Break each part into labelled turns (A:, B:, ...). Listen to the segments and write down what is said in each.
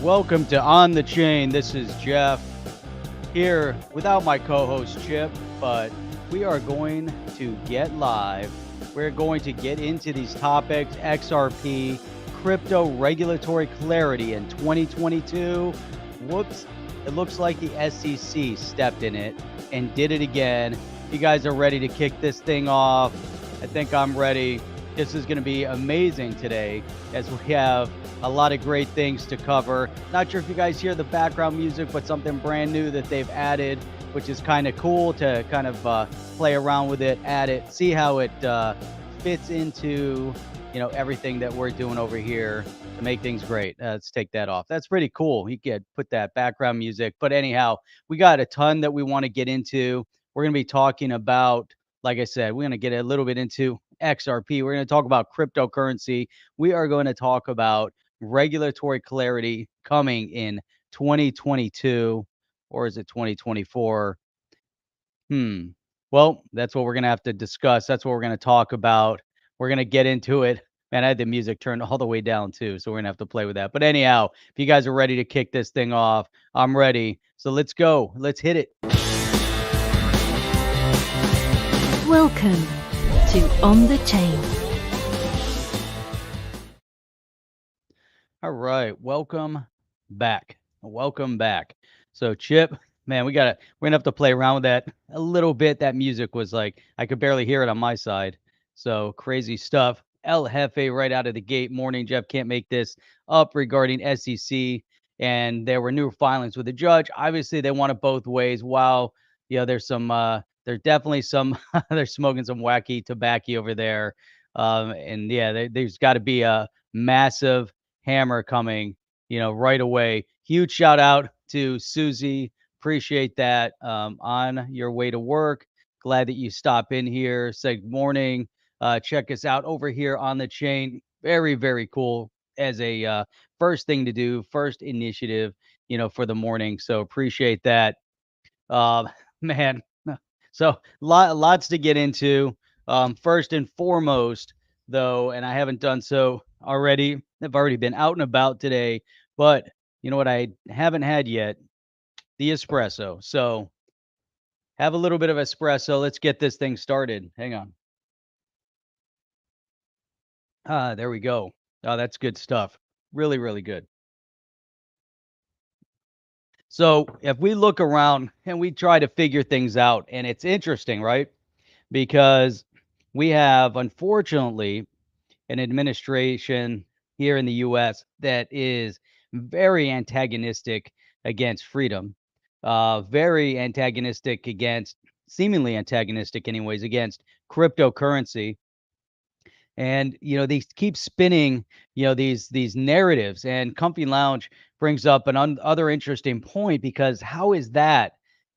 A: Welcome to On the Chain. This is Jeff here without my co host Chip, but we are going to get live. We're going to get into these topics XRP, crypto regulatory clarity in 2022. Whoops, it looks like the SEC stepped in it and did it again. You guys are ready to kick this thing off. I think I'm ready. This is going to be amazing today as we have a lot of great things to cover. Not sure if you guys hear the background music, but something brand new that they've added, which is kind of cool to kind of play around with it, add it, see how it fits into everything that we're doing over here to make things great. Let's take that off. That's pretty cool. You could put that background music. But anyhow, we got a ton that we want to get into. We're going to be talking about, like I said, we're going to get a little bit into XRP. We're going to talk about cryptocurrency. We are going to talk about regulatory clarity coming in 2022, or is it 2024? Well, that's what we're going to have to discuss. That's what we're going to talk about. We're going to get into it. Man, I had the music turned all the way down too, so we're going to have to play with that. But anyhow, if you guys are ready to kick this thing off, I'm ready. So let's go. Let's hit it.
B: Welcome to On the Chain.
A: All right, welcome back. Welcome back. So Chip, man, we're gonna have to play around with that a little bit. That music was like I could barely hear it on my side. So crazy stuff. El Jefe right out of the gate. Morning, Jeff can't make this up regarding SEC, and there were new filings with the judge. Obviously, they want it both ways. Wow, there's there's definitely some they're smoking some wacky tobacco over there. And yeah, there's got to be a massive hammer coming, right away. Huge shout out to Susie. Appreciate that. On your way to work. Glad that you stop in here. Say good morning. Check us out over here on the chain. Very, very cool as a first thing to do, first initiative, for the morning. So appreciate that. Uh, man. So lots to get into. First and foremost, though, and I haven't done so already. I've already been out and about today, but you know what I haven't had yet? The espresso. So have a little bit of espresso. Let's get this thing started. Hang on. There we go. Oh, that's good stuff. Really, really good. So if we look around and we try to figure things out, and it's interesting, right? Because we have, unfortunately, an administration here in the US that is very antagonistic against freedom, very antagonistic against, seemingly antagonistic, anyways, against cryptocurrency. And they keep spinning these narratives, and Comfy Lounge brings up an other interesting point, because how is that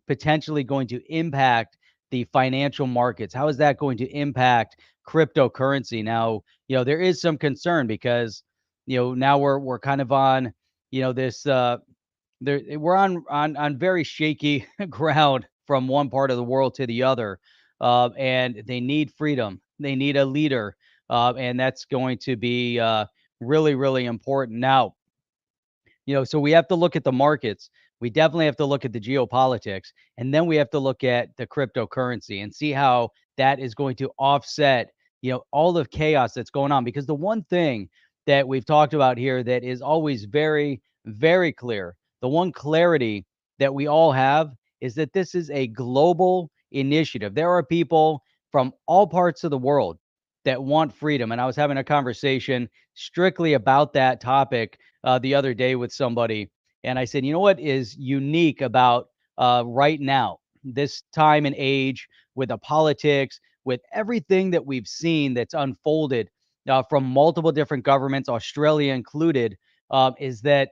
A: potentially going to impact the financial markets? How is that going to impact cryptocurrency? Now, there is some concern because now we're kind of on this we're on very shaky ground from one part of the world to the other. And they need freedom, they need a leader, and that's going to be really, really important. Now, so we have to look at the markets. We definitely have to look at the geopolitics, and then we have to look at the cryptocurrency and see how that is going to offset, all the chaos that's going on. Because the one thing that we've talked about here that is always very, very clear, the one clarity that we all have, is that this is a global initiative. There are people from all parts of the world that want freedom. And I was having a conversation strictly about that topic the other day with somebody. And I said, you know what is unique about right now, this time and age, with the politics, with everything that we've seen that's unfolded from multiple different governments, Australia included, is that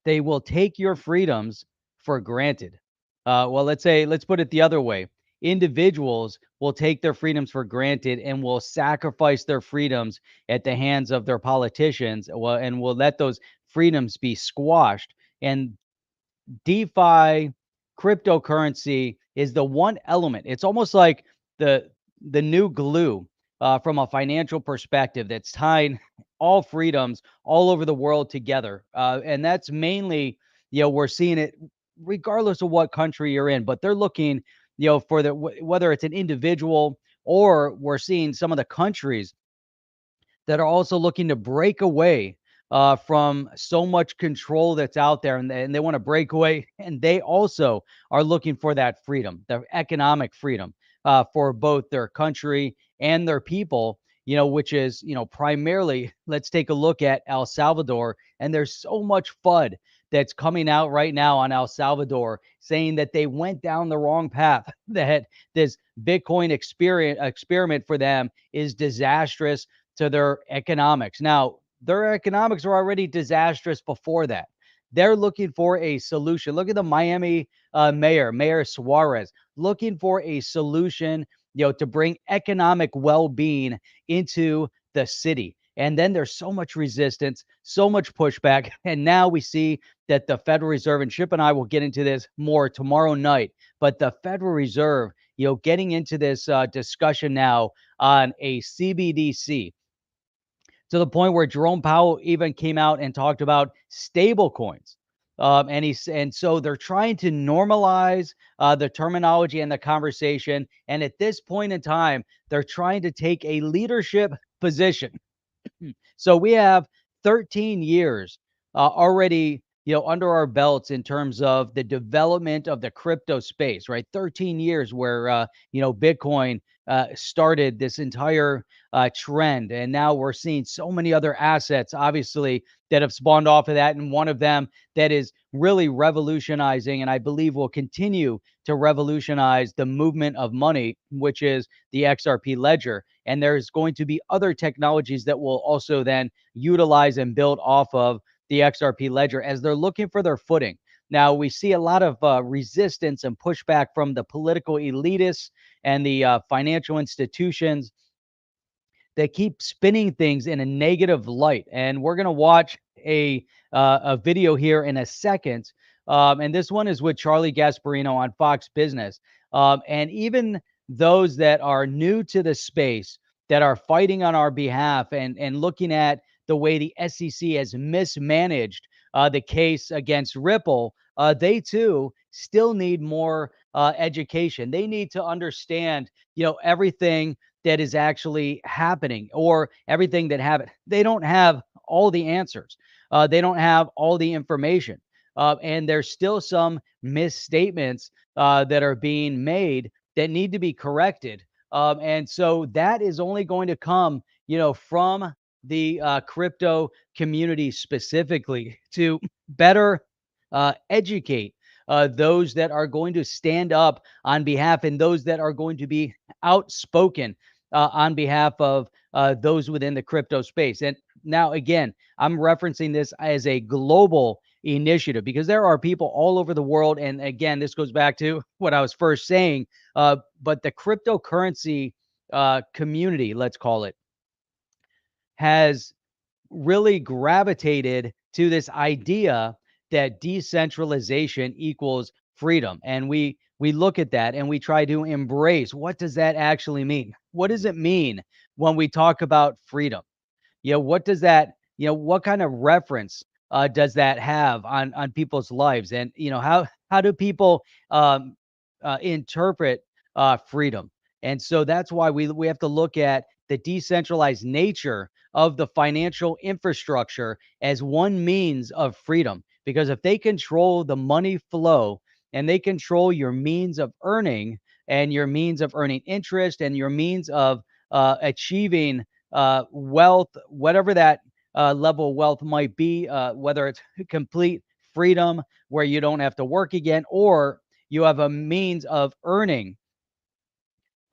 A: they will take your freedoms for granted. Well, let's put it the other way. Individuals will take their freedoms for granted and will sacrifice their freedoms at the hands of their politicians, and will let those freedoms be squashed. And DeFi, cryptocurrency, is the one element. It's almost like the new glue from a financial perspective that's tying all freedoms all over the world together. And that's mainly, we're seeing it regardless of what country you're in, but they're looking, for whether it's an individual or we're seeing some of the countries that are also looking to break away from so much control that's out there, and they want to break away. And they also are looking for that freedom, the economic freedom for both their country and their people. Which is primarily. Let's take a look at El Salvador, and there's so much FUD that's coming out right now on El Salvador, saying that they went down the wrong path. That this Bitcoin experiment for them is disastrous to their economics. Now, their economics are already disastrous before that. They're looking for a solution. Look at the Miami Mayor Suarez, looking for a solution, to bring economic well-being into the city. And then there's so much resistance, so much pushback. And now we see that the Federal Reserve, and Chip and I will get into this more tomorrow night, but the Federal Reserve, getting into this discussion now on a CBDC, to the point where Jerome Powell even came out and talked about stable coins. And so they're trying to normalize the terminology and the conversation. And at this point in time, they're trying to take a leadership position. So we have 13 years already, under our belts in terms of the development of the crypto space, right? 13 years where, Bitcoin started this entire trend. And now we're seeing so many other assets, obviously, that have spawned off of that. And one of them that is really revolutionizing, and I believe will continue to revolutionize the movement of money, which is the XRP ledger. And there's going to be other technologies that will also then utilize and build off of the XRP ledger as they're looking for their footing. Now, we see a lot of resistance and pushback from the political elitists and the financial institutions that keep spinning things in a negative light. And we're going to watch a video here in a second. And this one is with Charlie Gasperino on Fox Business. And even those that are new to the space that are fighting on our behalf and looking at the way the SEC has mismanaged the case against Ripple, they too still need more education. They need to understand, everything that is actually happening or everything that happened. They don't have all the answers. They don't have all the information. And there's still some misstatements that are being made that need to be corrected. And so that is only going to come, from the crypto community specifically to better educate those that are going to stand up on behalf and those that are going to be outspoken on behalf of those within the crypto space. And now, again, I'm referencing this as a global initiative because there are people all over the world. And again, this goes back to what I was first saying. But the cryptocurrency community, let's call it, has really gravitated to this idea that decentralization equals freedom. And we look at that and we try to embrace, what does that actually mean? What does it mean when we talk about freedom? What does that, what kind of reference does that have on people's lives? And how do people interpret freedom? And so that's why we have to look at the decentralized nature of the financial infrastructure as one means of freedom. Because if they control the money flow and they control your means of earning and your means of earning interest and your means of achieving wealth, whatever that level of wealth might be, whether it's complete freedom where you don't have to work again, or you have a means of earning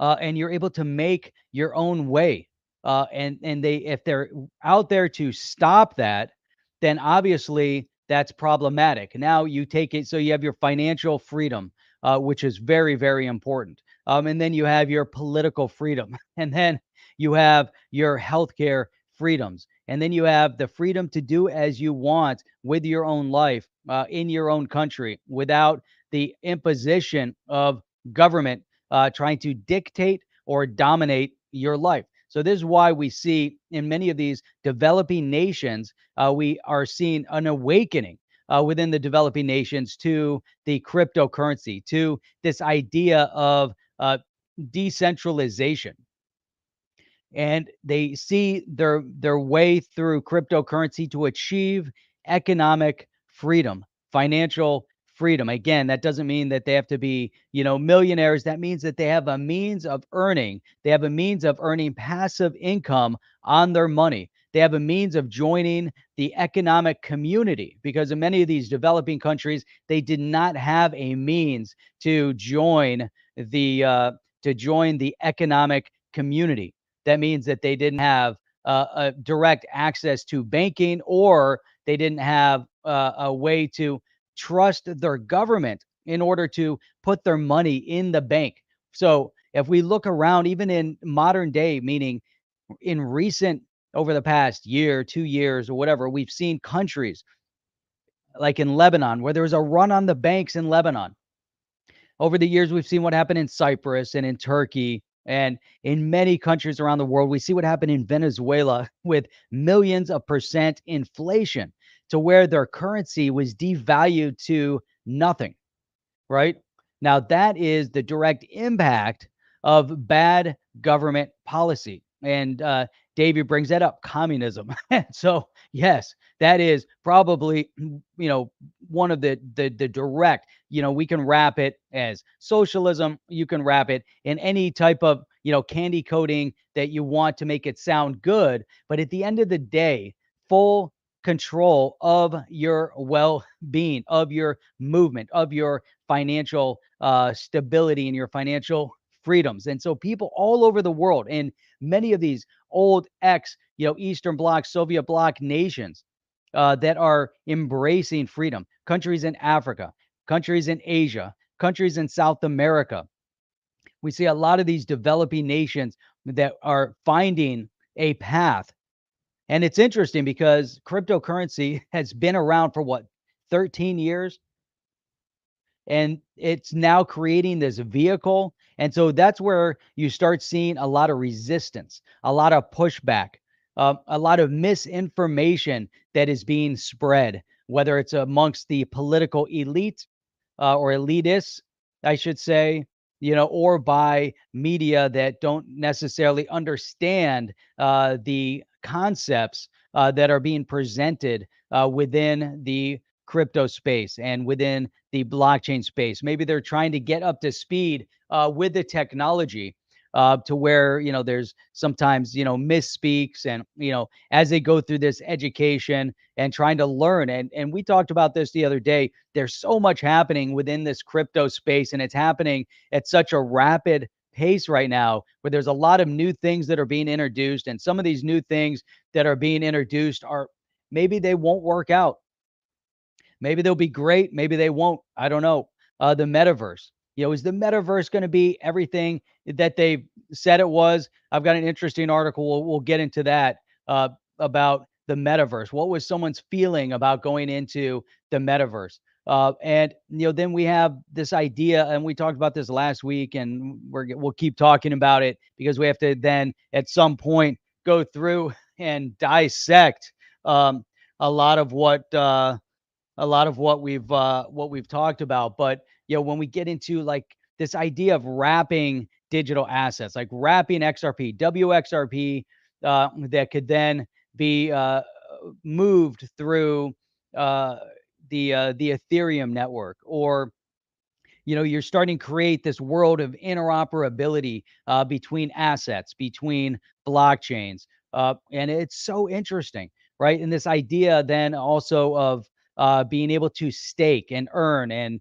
A: and you're able to make your own way. And they, if they're out there to stop that, then obviously that's problematic. Now you take it, so you have your financial freedom, which is very, very important. And then you have your political freedom, and then you have your healthcare freedoms, and then you have the freedom to do as you want with your own life in your own country without the imposition of government trying to dictate or dominate your life. So this is why we see in many of these developing nations, we are seeing an awakening within the developing nations to the cryptocurrency, to this idea of decentralization, and they see their way through cryptocurrency to achieve economic freedom, financial freedom. Again, that doesn't mean that they have to be, millionaires. That means that they have a means of earning. They have a means of earning passive income on their money. They have a means of joining the economic community, because in many of these developing countries, they did not have a means to join the economic community. That means that they didn't have a direct access to banking, or they didn't have a way to trust their government in order to put their money in the bank. So if we look around, even in modern day, meaning in recent, over the past year, 2 years, or whatever, we've seen countries like in Lebanon, where there was a run on the banks in Lebanon. Over the years, we've seen what happened in Cyprus and in Turkey and in many countries around the world. We see what happened in Venezuela with millions of percent inflation, to where their currency was devalued to nothing, right? Now, that is the direct impact of bad government policy. And Davey brings that up, communism. So, yes, that is probably, one of the direct, we can wrap it as socialism. You can wrap it in any type of, candy coating that you want to make it sound good. But at the end of the day, full control of your well-being, of your movement, of your financial stability, and your financial freedoms. And so people all over the world, in many of these old Eastern Bloc, Soviet Bloc nations, that are embracing freedom, countries in Africa, countries in Asia, countries in South America. We see a lot of these developing nations that are finding a path. And it's interesting because cryptocurrency has been around for what, 13 years? And it's now creating this vehicle. And so that's where you start seeing a lot of resistance, a lot of pushback, a lot of misinformation that is being spread, whether it's amongst the political elite, or elitists, I should say, or by media that don't necessarily understand the concepts that are being presented within the crypto space and within the blockchain space. Maybe they're trying to get up to speed with the technology, to where, there's sometimes, misspeaks, and, as they go through this education and trying to learn. And we talked about this the other day. There's so much happening within this crypto space, and it's happening at such a rapid pace right now, where there's a lot of new things that are being introduced. And some of these new things that are being introduced are, maybe they won't work out. Maybe they'll be great. Maybe they won't. I don't know. The metaverse. Is the metaverse going to be everything that they said it was? I've got an interesting article. We'll get into that, about the metaverse. What was someone's feeling about going into the metaverse? And then we have this idea, and we talked about this last week, and we'll keep talking about it, because we have to then at some point go through and dissect a lot of what we've talked about. But when we get into like this idea of wrapping digital assets, like wrapping XRP, WXRP, that could then be moved through the Ethereum network, or you're starting to create this world of interoperability between assets, between blockchains. And it's so interesting, right? And this idea then also of being able to stake and earn, and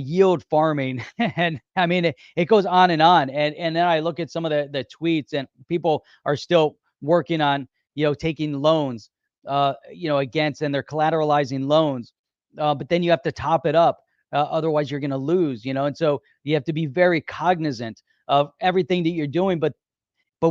A: yield farming. And I mean, it goes on and on. And then I look at some of the tweets, and people are still working on, taking loans, against, and they're collateralizing loans. But then you have to top it up. Otherwise, you're going to lose, and so you have to be very cognizant of everything that you're doing. But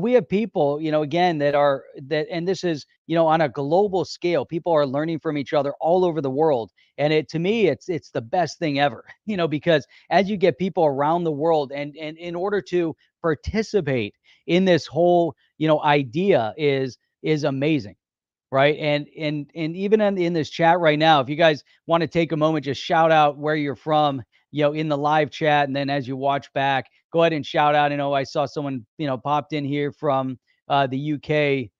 A: we have people, again, and this is, on a global scale. People are learning from each other all over the world. And to me, it's the best thing ever, because as you get people around the world, and in order to participate in this whole, idea is amazing, right? And even in this chat right now, if you guys want to take a moment, just shout out where you're from, in the live chat, and then as you watch back, go ahead and shout out. I saw someone, popped in here from the UK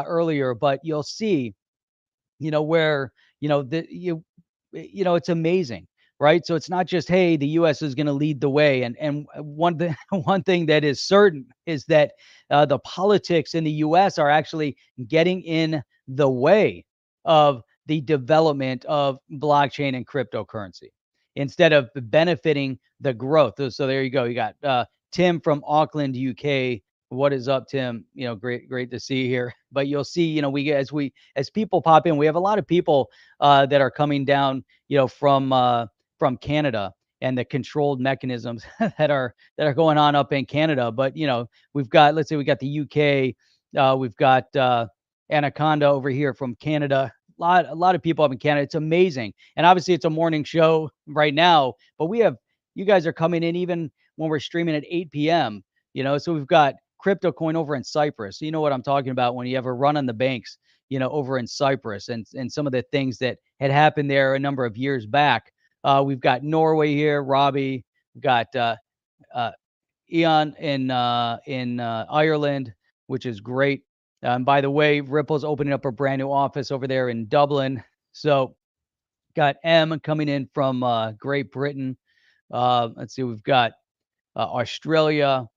A: earlier, but you'll see, where, the it's amazing, right? So it's not just, hey, the US is going to lead the way. And one thing, one thing that is certain is that the politics in the US are actually getting in the way of the development of blockchain and cryptocurrency instead of benefiting the growth. So there you go. You got Tim from Auckland, UK. What is up, Tim? Great to see you here. But you'll see, as people pop in, we have a lot of people that are coming down, from Canada, and the controlled mechanisms that are going on up in Canada. But we've got, let's say, we got the UK, we've got Anaconda over here from Canada. A lot of people up in Canada. It's amazing, and obviously it's a morning show right now. But we have, you guys are coming in even when we're streaming at 8 p.m. So we've got crypto coin over in Cyprus. So you know what I'm talking about when you have a run on the banks, over in Cyprus, and some of the things that had happened there a number of years back. We've got Norway here, Robbie. We've got Eon in Ireland, which is great. And by the way, Ripple's opening up a brand new office over there in Dublin. So got M coming in from Great Britain. Let's see, we've got Australia,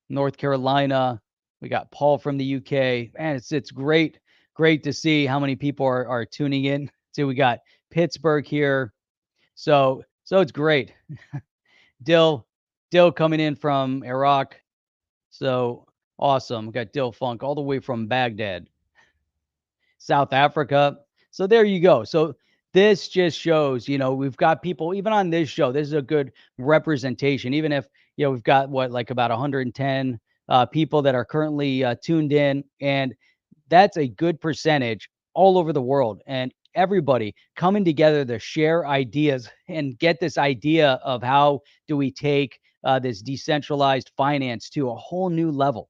A: North Carolina. We got Paul from the UK. Man, it's great to see how many people are tuning in. So we got Pittsburgh here. So it's great. Dill Dill coming in from Iraq. So awesome. We got Dill Funk all the way from Baghdad, South Africa. So there you go. So this just shows, we've got people even on this show. This is a good representation, even if, we've got what, like about 110 people that are currently tuned in. And that's a good percentage all over the world. And everybody coming together to share ideas and get this idea of how do we take this decentralized finance to a whole new level,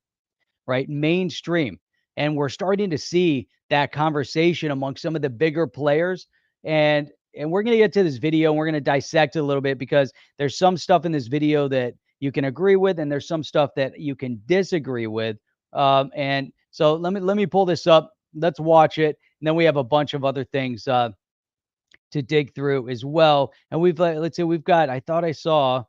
A: right? Mainstream. And we're starting to see that conversation among some of the bigger players. And we're going to get to this video and we're going to dissect it a little bit, because there's some stuff in this video that you can agree with and there's some stuff that you can disagree with. And so let me pull this up. Let's watch it. And then we have a bunch of other things to dig through as well. And let's say we've got, well,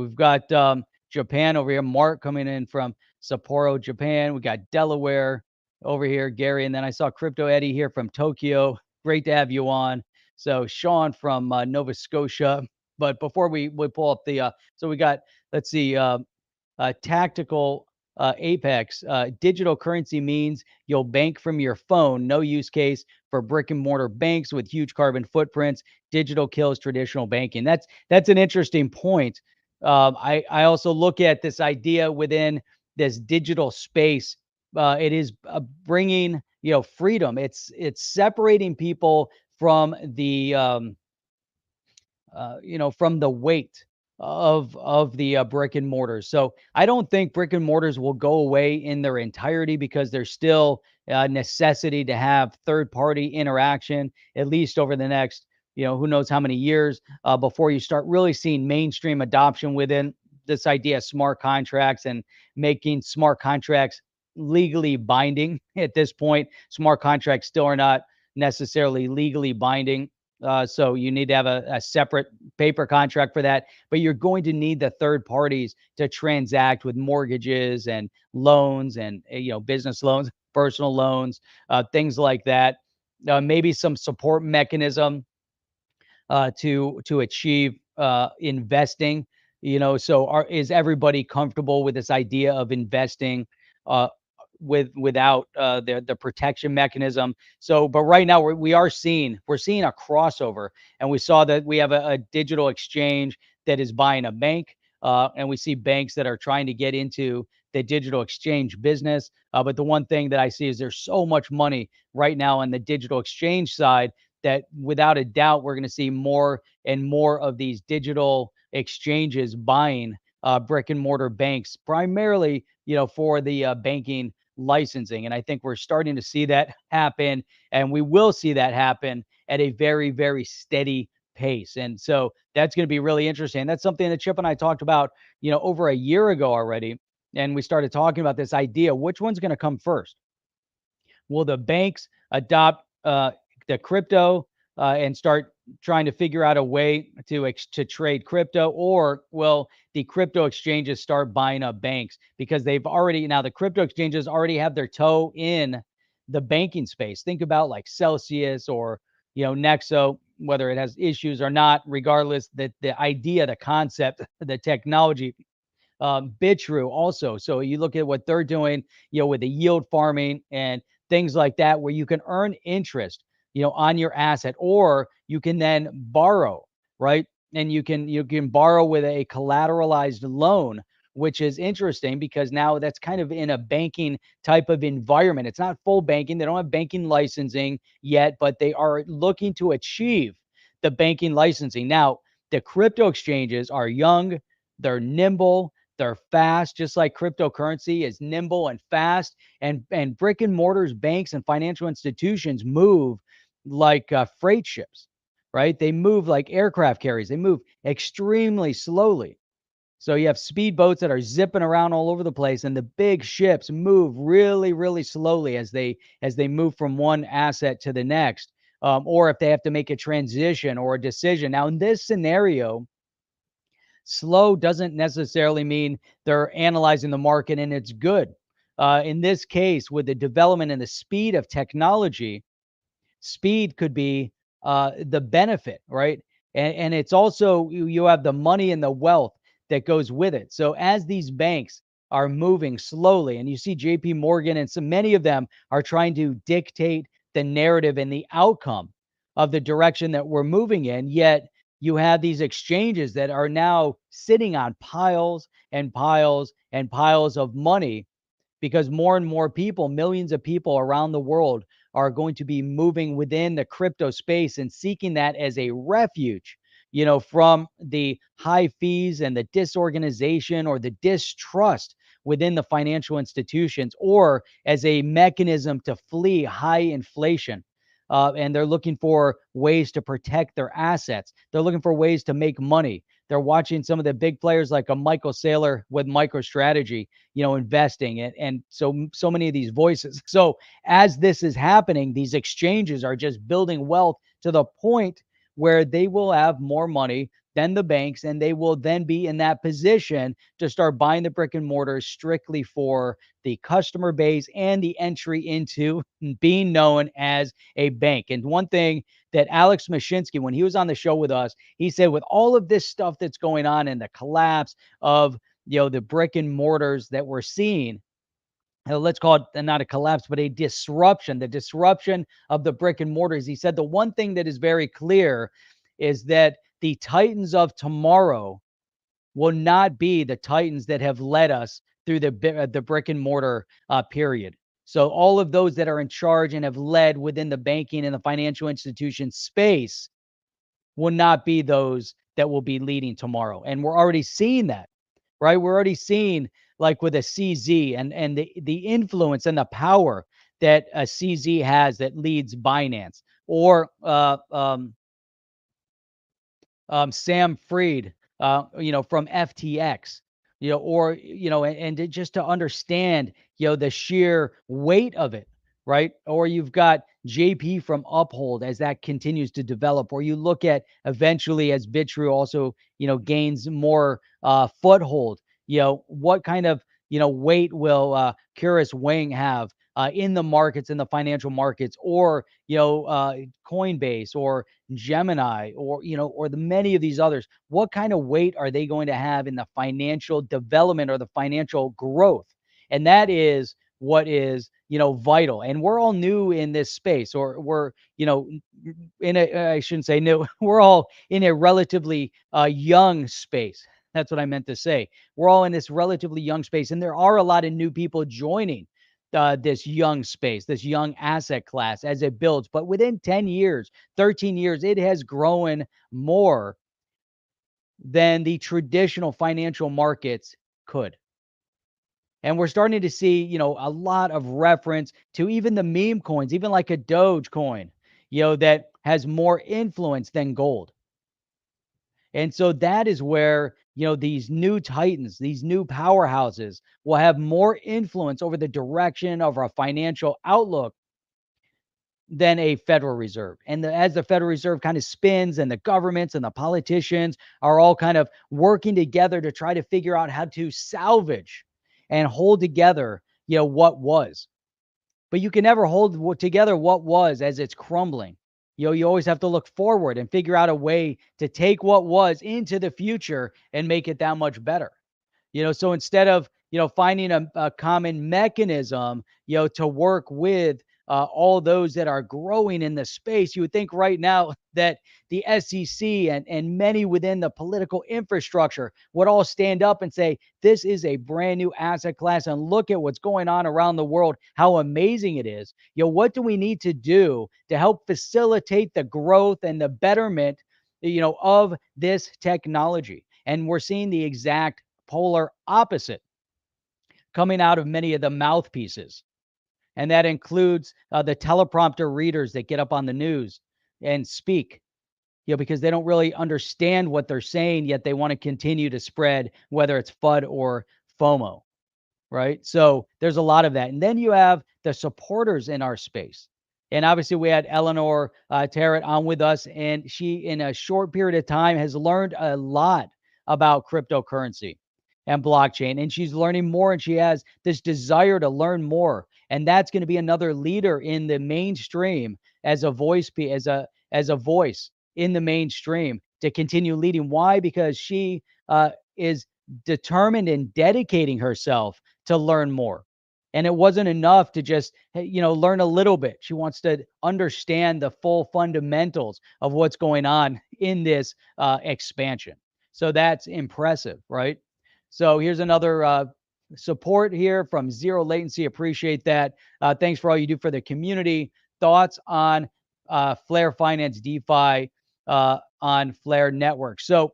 A: we've got Japan over here, Mark coming in from Sapporo, Japan. We got Delaware over here, Gary. And then I saw Crypto Eddie here from Tokyo. Great to have you on. So Sean from Nova Scotia. But before we pull up the, so we got, let's see, tactical Apex. Digital currency means you'll bank from your phone. No use case for brick and mortar banks with huge carbon footprints. Digital kills traditional banking. That's an interesting point. I also look at this idea within this digital space. It is bringing, freedom. It's separating people from the from the weight of the brick and mortars. So I don't think brick and mortars will go away in their entirety, because there's still a necessity to have third party interaction, at least over the next, who knows how many years, before you start really seeing mainstream adoption within this idea of smart contracts and making smart contracts legally binding. At this point, smart contracts still are not necessarily legally binding. So you need to have a separate paper contract for that, but you're going to need the third parties to transact with mortgages and loans and, business loans, personal loans, things like that. Maybe some support mechanism to achieve investing. So is everybody comfortable with this idea of investing without the protection mechanism? So, but right now we're seeing a crossover, and we saw that we have a digital exchange that is buying a bank, and we see banks that are trying to get into the digital exchange business. But the one thing that I see is there's so much money right now on the digital exchange side that without a doubt we're going to see more and more of these digital exchanges buying brick and mortar banks, primarily, for the banking licensing. And I think we're starting to see that happen, and we will see that happen at a very, very steady pace. And so that's going to be really interesting. That's something that Chip and I talked about, over a year ago already. And we started talking about this idea, which one's going to come first? Will the banks adopt the crypto and start trying to figure out a way to trade crypto, or will the crypto exchanges start buying up banks because they've already now the crypto exchanges already have their toe in the banking space? Think about like Celsius or Nexo, whether it has issues or not. Regardless, that the idea, the concept, the technology, Bitru also. So you look at what they're doing, with the yield farming and things like that, where you can earn interest, on your asset, or you can then borrow, right? And you can borrow with a collateralized loan, which is interesting because now that's kind of in a banking type of environment. It's not full banking. They don't have banking licensing yet, but they are looking to achieve the banking licensing. Now, the crypto exchanges are young, they're nimble, they're fast, just like cryptocurrency is nimble and fast. And brick and mortars banks and financial institutions move like freight ships, right? They move like aircraft carriers. They move extremely slowly. So you have speedboats that are zipping around all over the place, and the big ships move really, really slowly as they move from one asset to the next, or if they have to make a transition or a decision. Now, in this scenario, slow doesn't necessarily mean they're analyzing the market and it's good. In this case, with the development and the speed of technology, speed could be the benefit, right? And it's also you have the money and the wealth that goes with it. So as these banks are moving slowly, and you see JP Morgan and so many of them are trying to dictate the narrative and the outcome of the direction that we're moving in, yet you have these exchanges that are now sitting on piles and piles and piles of money because more and more people, millions of people around the world, are going to be moving within the crypto space and seeking that as a refuge, from the high fees and the disorganization or the distrust within the financial institutions, or as a mechanism to flee high inflation. And they're looking for ways to protect their assets. They're looking for ways to make money. They're watching some of the big players like a Michael Saylor with MicroStrategy, investing, and so many of these voices. So as this is happening, these exchanges are just building wealth to the point where they will have more money than the banks, and they will then be in that position to start buying the brick and mortar strictly for the customer base and the entry into being known as a bank. And one thing that Alex Mashinsky, when he was on the show with us, he said, with all of this stuff that's going on and the collapse of the brick and mortars that we're seeing, let's call it not a collapse, but a disruption, the disruption of the brick and mortars. He said the one thing that is very clear is that the titans of tomorrow will not be the titans that have led us through the brick and mortar period. So all of those that are in charge and have led within the banking and the financial institution space will not be those that will be leading tomorrow. And we're already seeing that, right? We're already seeing, like with a CZ, and the influence and the power that a CZ has that leads Binance, or Sam Freed, from FTX, or, just to understand, the sheer weight of it, right? Or you've got JP from Uphold as that continues to develop, or you look at eventually as Bitru also, gains more foothold, what kind of, weight will Curious Wing have in the markets, in the financial markets, or, Coinbase, or Gemini, or or the many of these others. What kind of weight are they going to have in the financial development or the financial growth? And that is what is, vital. And we're all new in this space, or we're, in a, I shouldn't say new, we're all in a relatively young space. That's what I meant to say. We're all in this relatively young space, and there are a lot of new people joining this young space, this young asset class as it builds. But within 10 years, 13 years, it has grown more than the traditional financial markets could. And we're starting to see, a lot of reference to even the meme coins, even like a Doge coin, that has more influence than gold. And so that is where, these new titans, these new powerhouses will have more influence over the direction of our financial outlook than a Federal Reserve. And as the Federal Reserve kind of spins and the governments and the politicians are all kind of working together to try to figure out how to salvage and hold together, what was. But you can never hold together what was as it's crumbling. You always have to look forward and figure out a way to take what was into the future and make it that much better. So instead of, finding a common mechanism, to work with all those that are growing in the space, you would think right now that the SEC and many within the political infrastructure would all stand up and say, this is a brand new asset class and look at what's going on around the world, how amazing it is. What do we need to do to help facilitate the growth and the betterment, of this technology? And we're seeing the exact polar opposite coming out of many of the mouthpieces. And that includes the teleprompter readers that get up on the news and speak, because they don't really understand what they're saying, yet they want to continue to spread, whether it's FUD or FOMO, right? So there's a lot of that. And then you have the supporters in our space. And obviously, we had Eleanor Tarrant on with us, and she, in a short period of time, has learned a lot about cryptocurrency and blockchain. And she's learning more, and she has this desire to learn more. And that's going to be another leader in the mainstream as a voice, as a voice in the mainstream to continue leading. Why? Because she is determined and dedicating herself to learn more. And it wasn't enough to just, learn a little bit. She wants to understand the full fundamentals of what's going on in this expansion. So that's impressive, right? So here's another support here from Zero Latency. Appreciate that. Thanks for all you do for the community. Thoughts on Flare Finance DeFi on Flare Network. So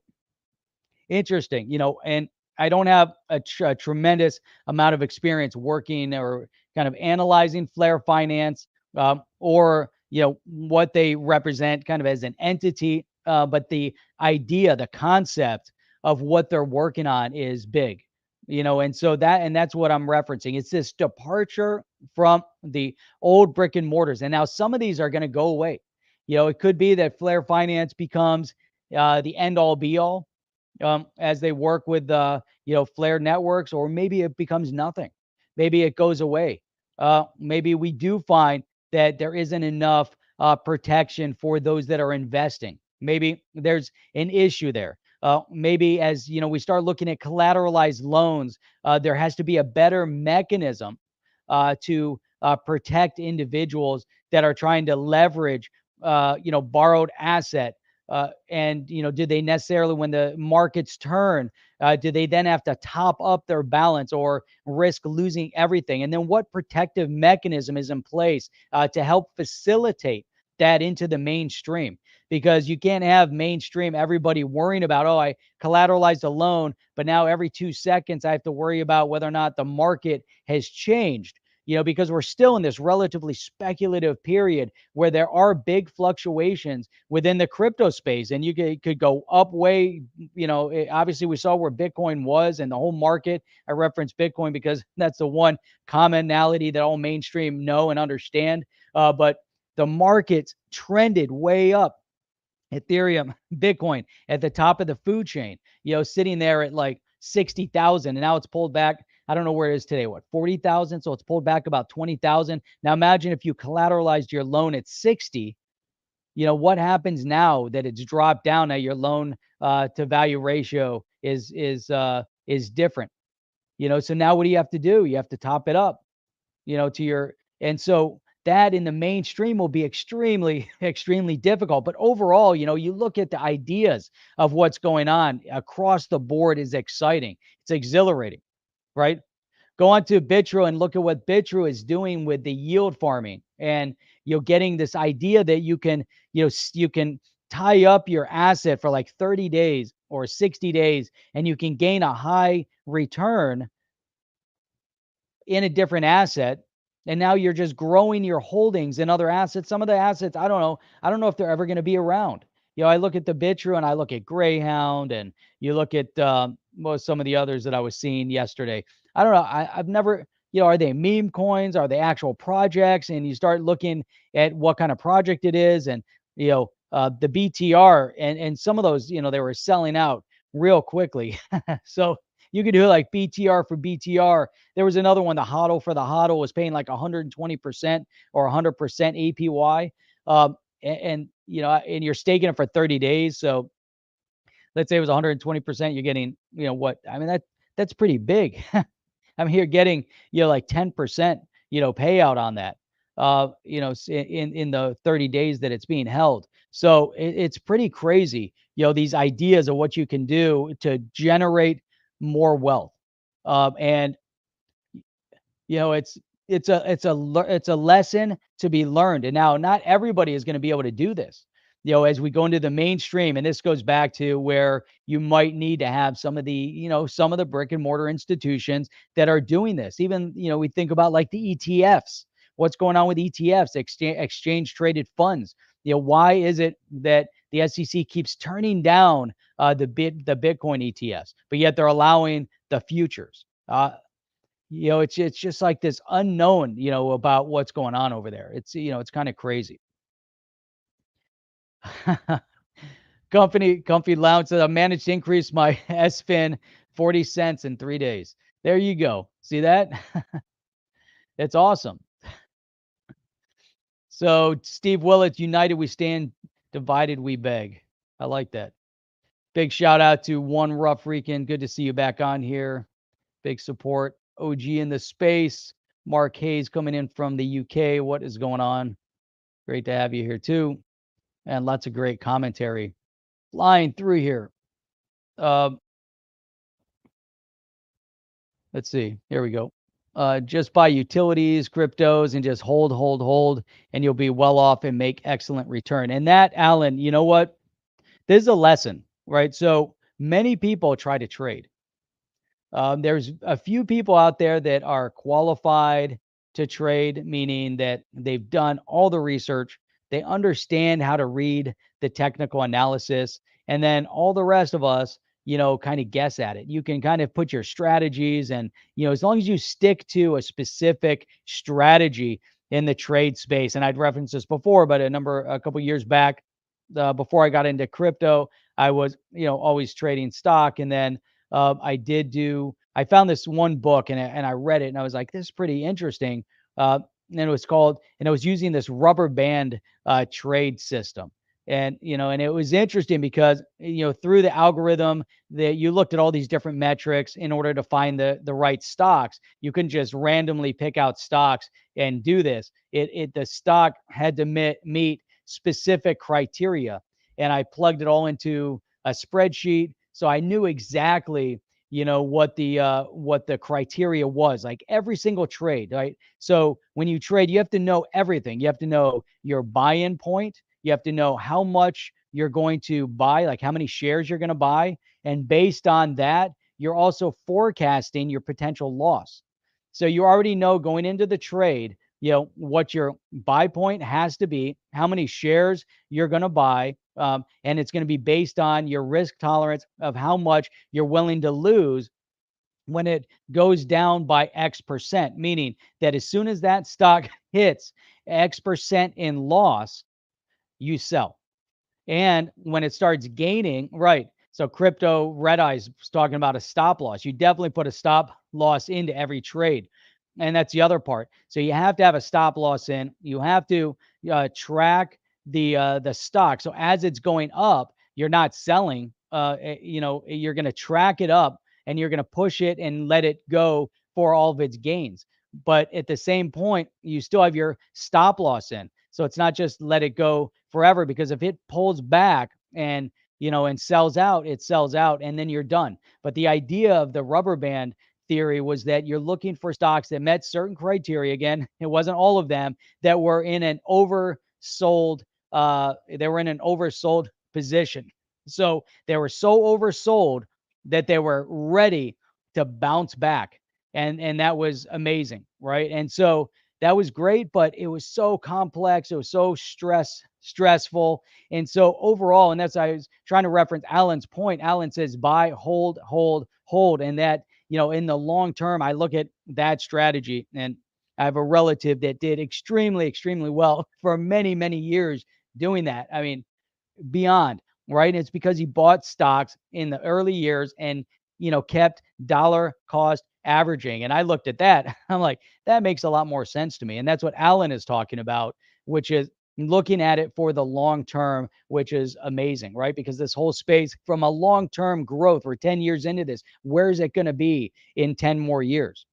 A: interesting, and I don't have a tremendous amount of experience working or kind of analyzing Flare Finance, or, what they represent kind of as an entity. But the idea, the concept of what they're working on is big, and so that's what I'm referencing. It's this departure from the old brick and mortars. And now some of these are going to go away. It could be that Flare Finance becomes the end all be all as they work with Flare networks, or maybe it becomes nothing. Maybe it goes away. Maybe we do find that there isn't enough protection for those that are investing. Maybe there's an issue there. Maybe as we start looking at collateralized loans, there has to be a better mechanism to protect individuals that are trying to leverage borrowed asset. And do they necessarily, when the markets turn, do they then have to top up their balance or risk losing everything? And then what protective mechanism is in place to help facilitate that into the mainstream? Because you can't have mainstream everybody worrying about, oh, I collateralized a loan, but now every 2 seconds I have to worry about whether or not the market has changed. Because we're still in this relatively speculative period where there are big fluctuations within the crypto space, and you could go up way, obviously we saw where Bitcoin was and the whole market. I reference Bitcoin because that's the one commonality that all mainstream know and understand. But the markets trended way up. Ethereum, Bitcoin at the top of the food chain, sitting there at like 60,000, and now it's pulled back. I don't know where it is today, 40,000? So it's pulled back about 20,000. Now imagine if you collateralized your loan at 60, what happens now that it's dropped down? Now your loan to value ratio is different. So now what do you have to do? You have to top it up, and so that in the mainstream will be extremely, extremely difficult. But overall, you look at the ideas of what's going on across the board is exciting. It's exhilarating, right? Go on to Bitru and look at what Bitru is doing with the yield farming, and getting this idea that you can tie up your asset for like 30 days or 60 days, and you can gain a high return in a different asset. And now you're just growing your holdings in other assets. Some of the assets, I don't know. I don't know if they're ever going to be around. I look at the Bitru and I look at Greyhound, and you look at some of the others that I was seeing yesterday. I don't know. I've never, are they meme coins? Are they actual projects? And you start looking at what kind of project it is, and the BTR and some of those, they were selling out real quickly. So you could do like BTR for BTR. There was another one, the HODL for the HODL was paying like 120% or 100% APY. And you're staking it for 30 days. So let's say it was 120%, you're getting, what? I mean, that's pretty big. I'm here getting, like 10%, payout on that, in the 30 days that it's being held. So it's pretty crazy, these ideas of what you can do to generate more wealth. And it's a lesson to be learned. And now not everybody is going to be able to do this. As we go into the mainstream, and this goes back to where you might need to have some of the brick and mortar institutions that are doing this. Even, we think about like the ETFs. What's going on with ETFs, exchange traded funds? Why is it that the SEC keeps turning down the Bitcoin ETFs, but yet they're allowing the futures? It's just like this unknown, about what's going on over there. It's kind of crazy. Comfy Lounge said, I managed to increase my SFIN 40 cents in 3 days. There you go. See that? It's awesome. So Steve Willett, united we stand, divided we beg. I like that. Big shout out to One Rough Rican. Good to see you back on here. Big support. OG in the space. Mark Hayes coming in from the UK. What is going on? Great to have you here too. And lots of great commentary flying through here. Let's see. Here we go. Just buy utilities, cryptos, and just hold, and you'll be well off and make excellent return. And that, Alan, you know what? This is a lesson, right? So many people try to trade. There's a few people out there that are qualified to trade, meaning that they've done all the research, they understand how to read the technical analysis, and then all the rest of us, kind of guess at it. You can kind of put your strategies, and as long as you stick to a specific strategy in the trade space. And I'd referenced this before, but a couple years back, before I got into crypto, I was, always trading stock, and then I found this one book, and I read it, and I was like, this is pretty interesting. And it was called, and I was using this rubber band trade system. And, and it was interesting because, through the algorithm that you looked at all these different metrics in order to find the right stocks. You couldn't just randomly pick out stocks and do this. The stock had to meet specific criteria. And I plugged it all into a spreadsheet. So I knew exactly, what the criteria was, like every single trade, right? So when you trade, you have to know everything. You have to know your buy-in point. You have to know how much you're going to buy, like how many shares you're going to buy. And based on that, you're also forecasting your potential loss. So you already know going into the trade, what your buy point has to be, how many shares you're going to buy. And it's going to be based on your risk tolerance of how much you're willing to lose when it goes down by X percent, meaning that as soon as that stock hits X percent in loss, you sell. And when it starts gaining, right? So crypto Red Eyes was talking about a stop loss. You definitely put a stop loss into every trade. And that's the other part. So you have to have a stop loss in. You have to track the stock. So as it's going up, you're not selling. You're going to track it up, and you're going to push it and let it go for all of its gains. But at the same point, you still have your stop loss in. So it's not just let it go forever, because if it pulls back and sells out, it sells out, and then you're done. But the idea of the rubber band theory was that you're looking for stocks that met certain criteria. Again, it wasn't all of them, that were in an oversold position. So they were so oversold that they were ready to bounce back. And that was amazing, right? And so that was great, but it was so complex. It was so stressful. And so overall, and that's I was trying to reference Alan's point. Alan says buy, hold, hold, hold. And that, in the long term, I look at that strategy, and I have a relative that did extremely, extremely well for many, many years doing that. I mean, beyond, right? It's because he bought stocks in the early years and, kept dollar cost averaging. And I looked at that. I'm like, that makes a lot more sense to me. And that's what Alan is talking about, which is looking at it for the long term, which is amazing, right? Because this whole space from a long term growth, we're 10 years into this. Where is it going to be in 10 more years?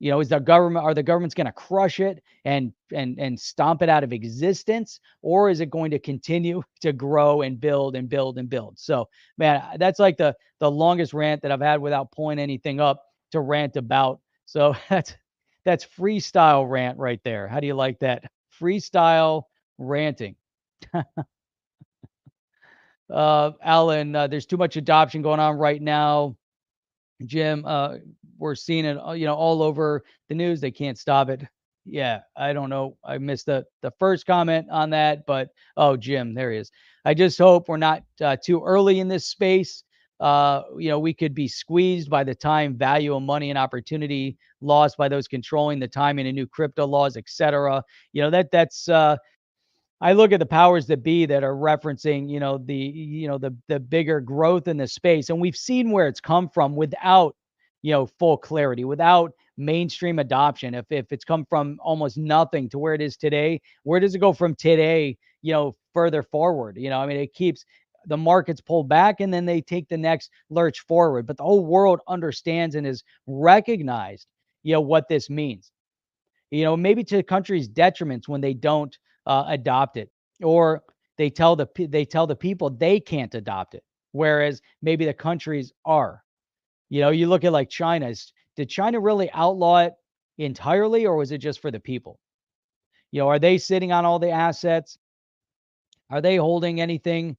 A: Is the government are the government's going to crush it and stomp it out of existence, or is it going to continue to grow and build and build and build? So, man, that's like the longest rant that I've had without pulling anything up to rant about. So that's freestyle rant right there. How do you like that? Freestyle ranting. Alan, there's too much adoption going on right now. Jim, we're seeing it, all over the news. They can't stop it. Yeah, I don't know. I missed the first comment on that, but oh, Jim, there he is. I just hope we're not too early in this space. We could be squeezed by the time value of money and opportunity lost by those controlling the timing and new crypto laws, etc. That's I look at the powers that be that are referencing, the bigger growth in the space, and we've seen where it's come from without, full clarity, without mainstream adoption. If it's come from almost nothing to where it is today, where does it go from today, further forward? I mean, it keeps the markets pull back and then they take the next lurch forward. But the whole world understands and has recognized, what this means. Maybe to the country's detriments when they don't adopt it, or they tell the people they can't adopt it, whereas maybe the countries are. You look at like China's. Did China really outlaw it entirely, or was it just for the people? Are they sitting on all the assets? Are they holding anything,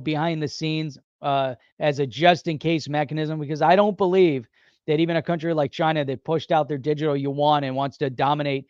A: behind the scenes as a just in case mechanism? Because I don't believe that even a country like China that pushed out their digital yuan and wants to dominate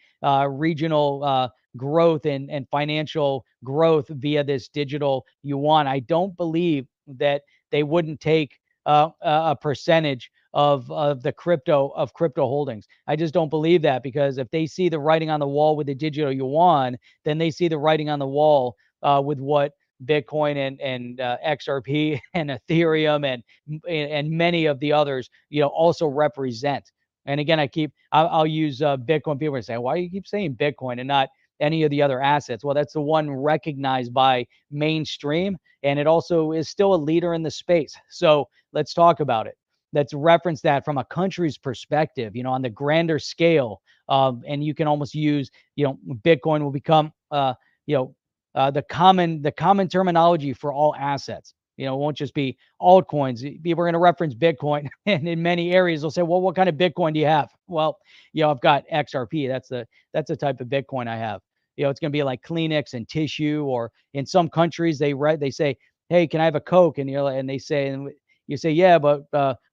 A: regional growth and financial growth via this digital yuan, I don't believe that they wouldn't take a percentage of the crypto holdings. I just don't believe that, because if they see the writing on the wall with the digital yuan, then they see the writing on the wall with what Bitcoin and XRP and Ethereum and many of the others, also represent. And again, I'll use Bitcoin. People are saying, why do you keep saying Bitcoin and not any of the other assets? Well, that's the one recognized by mainstream, and it also is still a leader in the space. So let's talk about it. Let's reference that from a country's perspective, on the grander scale. And you can almost use, Bitcoin will become, the common terminology for all assets. It won't just be altcoins. People are going to reference Bitcoin, and in many areas they'll say, "Well, what kind of Bitcoin do you have?" Well, I've got XRP. That's the type of Bitcoin I have. It's going to be like Kleenex and tissue, or in some countries they say, "Hey, can I have a Coke?" And and they say, and you say, "Yeah, but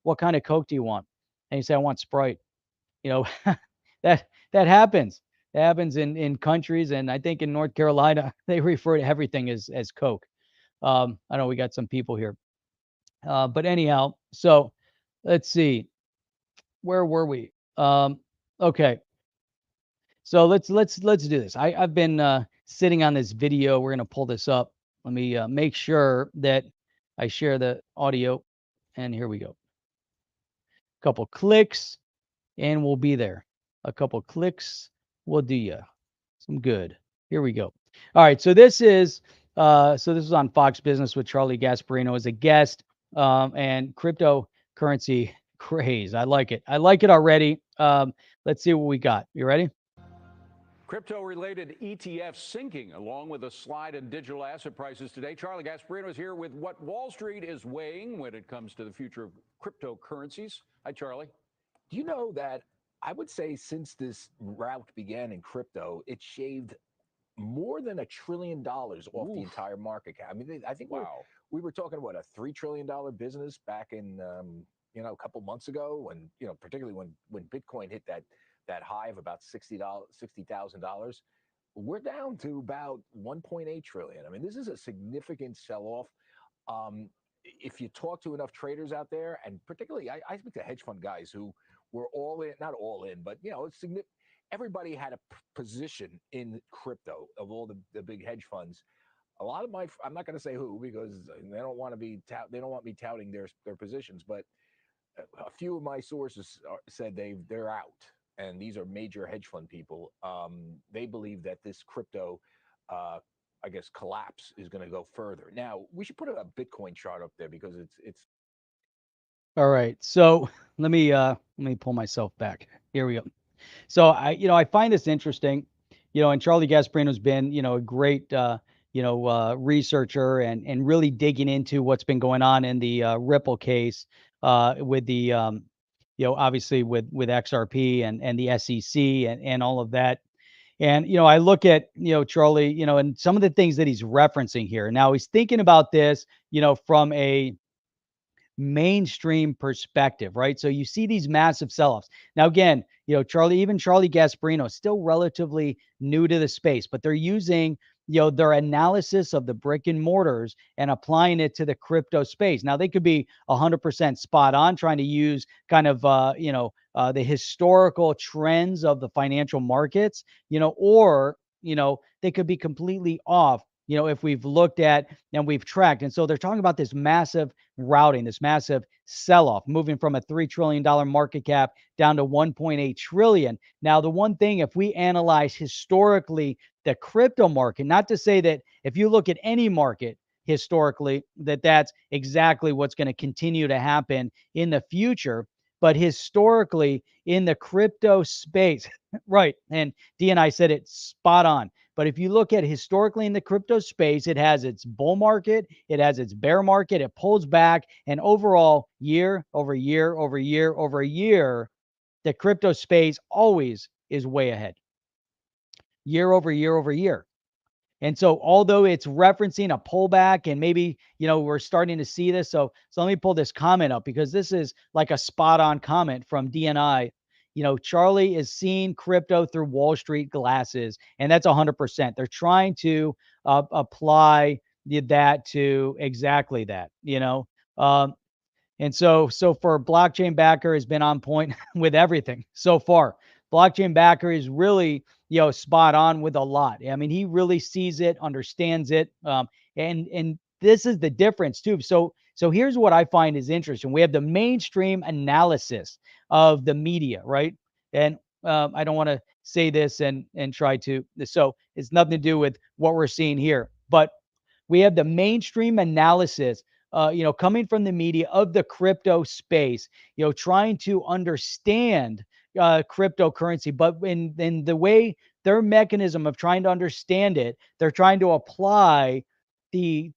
A: what kind of Coke do you want?" And you say, "I want Sprite." You know, that happens. It happens in countries, and I think in North Carolina they refer to everything as Coke. I know we got some people here, but anyhow, so let's see, where were we? Okay, so let's do this. I've been sitting on this video. We're gonna pull this up. Let me make sure that I share the audio, and here we go. Couple clicks, and we'll be there. A couple clicks will do you some good. Here we go. All right, so this is on Fox Business with Charlie Gasperino as a guest, and cryptocurrency craze. I like it. I like it already. Let's see what we got. You ready?
C: Crypto-related ETFs sinking along with a slide in digital asset prices today. Charlie Gasperino is here with what Wall Street is weighing when it comes to the future of cryptocurrencies. Hi, Charlie.
D: Do you know that I would say since this route began in crypto, it shaved more than $1 trillion off the
C: Oof.
D: entire market cap. I mean, I think
C: Wow.
D: we were talking about a $3 trillion business back in a couple months ago, when particularly when Bitcoin hit that high of about $60,000. We're down to about 1.8 trillion. I mean, this is a significant sell-off. If you talk to enough traders out there, and particularly I speak to hedge fund guys who were all in, not all in, but it's significant. Everybody had a position in crypto of all the big hedge funds. A lot of I'm not going to say who, because they don't want to they don't want me touting their positions, but a few of my sources said they're out, and these are major hedge fund people. They believe that this crypto, I guess, collapse is going to go further. Now, we should put a Bitcoin chart up there, because it's.
A: All right. So let me pull myself back. Here we go. So I find this interesting, and Charlie Gasperino's been, a great, researcher and really digging into what's been going on in the Ripple case, with the, obviously with XRP and the SEC and all of that. And, I look at, Charlie, and some of the things that he's referencing here. Now he's thinking about this, from a mainstream perspective, right? So you see these massive sell-offs. Now, again, even Charlie Gasperino is still relatively new to the space, but they're using, their analysis of the brick and mortars and applying it to the crypto space. Now, they could be 100% spot on, trying to use kind of, the historical trends of the financial markets, or, they could be completely off, if we've looked at and we've tracked. And so they're talking about this massive routing, this massive sell-off, moving from a $3 trillion market cap down to 1.8 trillion. Now, the one thing, if we analyze historically the crypto market, not to say that if you look at any market historically, that's exactly what's going to continue to happen in the future, but historically in the crypto space, right? And DNI said it spot on. But if you look at historically in the crypto space, it has its bull market, it has its bear market, it pulls back, and overall, year over year over year over year, the crypto space always is way ahead, year over year over year. And so, although it's referencing a pullback, and maybe, we're starting to see this. So let me pull this comment up, because this is like a spot on comment from DNI. Charlie is seeing crypto through Wall Street glasses, and that's 100%. They're trying to apply that to exactly that, and so for blockchain backer has been on point with everything so far. Blockchain backer is really, spot on with a lot. I mean, he really sees it, understands it. And this is the difference too. So here's what I find is interesting. We have the mainstream analysis of the media, right? And I don't want to say this and try to, so it's nothing to do with what we're seeing here, but we have the mainstream analysis, coming from the media of the crypto space, trying to understand cryptocurrency, but in the way their mechanism of trying to understand it, they're trying to apply the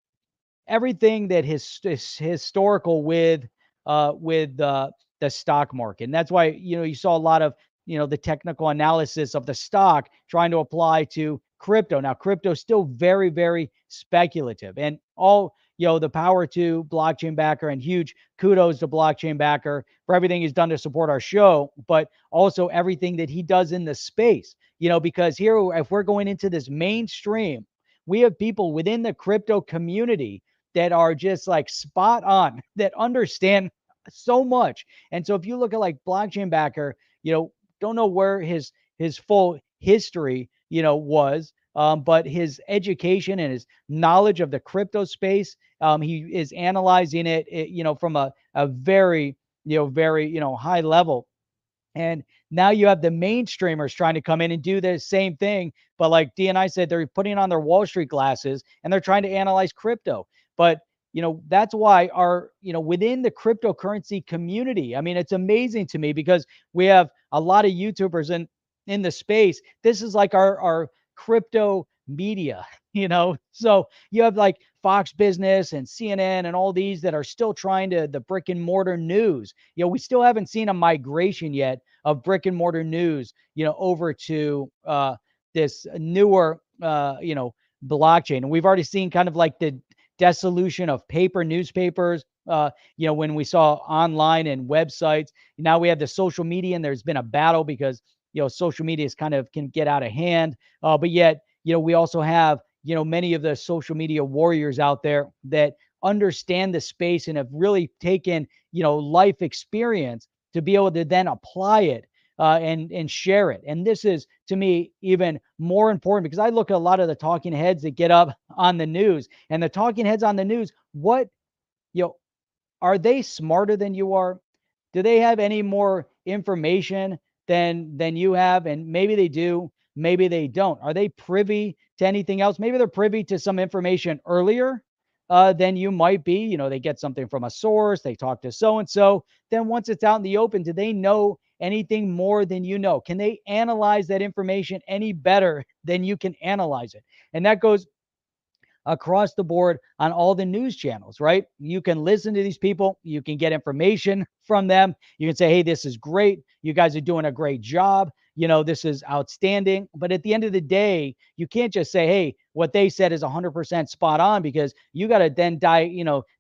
A: everything that is historical with the stock market. And that's why, you saw a lot of, the technical analysis of the stock trying to apply to crypto. Now, crypto is still very, very speculative, and all, the power to blockchain backer, and huge kudos to blockchain backer for everything he's done to support our show, but also everything that he does in the space, because here, if we're going into this mainstream, we have people within the crypto community that are just like spot on, that understand so much. And so if you look at like blockchain backer, don't know where his full history, was, but his education and his knowledge of the crypto space, he is analyzing it, from a very, very, high level. And now you have the mainstreamers trying to come in and do the same thing. But like DNI said, they're putting on their Wall Street glasses and they're trying to analyze crypto. But, that's why our, within the cryptocurrency community, I mean, it's amazing to me, because we have a lot of YouTubers in the space. This is like our crypto media, So you have like Fox Business and CNN and all these that are still trying to the brick and mortar news. We still haven't seen a migration yet of brick and mortar news, over to this newer blockchain. And we've already seen kind of like the dissolution of paper newspapers. When we saw online and websites, now we have the social media, and there's been a battle because social media is kind of can get out of hand. But yet, we also have many of the social media warriors out there that understand the space and have really taken life experience to be able to then apply it and share it. And this is to me even more important because I look at a lot of the talking heads that get up on the news, and the talking heads on the news, what you know are they smarter than you are? Do they have any more information than you have? And maybe they do, maybe they don't. Are they privy to anything else? Maybe they're privy to some information earlier than you might be. They get something from a source, they talk to so and so. Then once it's out in the open, do they know anything more than you know? Can they analyze that information any better than you can analyze it? And that goes across the board on all the news channels, right? You can listen to these people, you can get information from them. You can say, hey, this is great. You guys are doing a great job. This is outstanding. But at the end of the day, you can't just say, hey, what they said is 100% spot on, because you got to then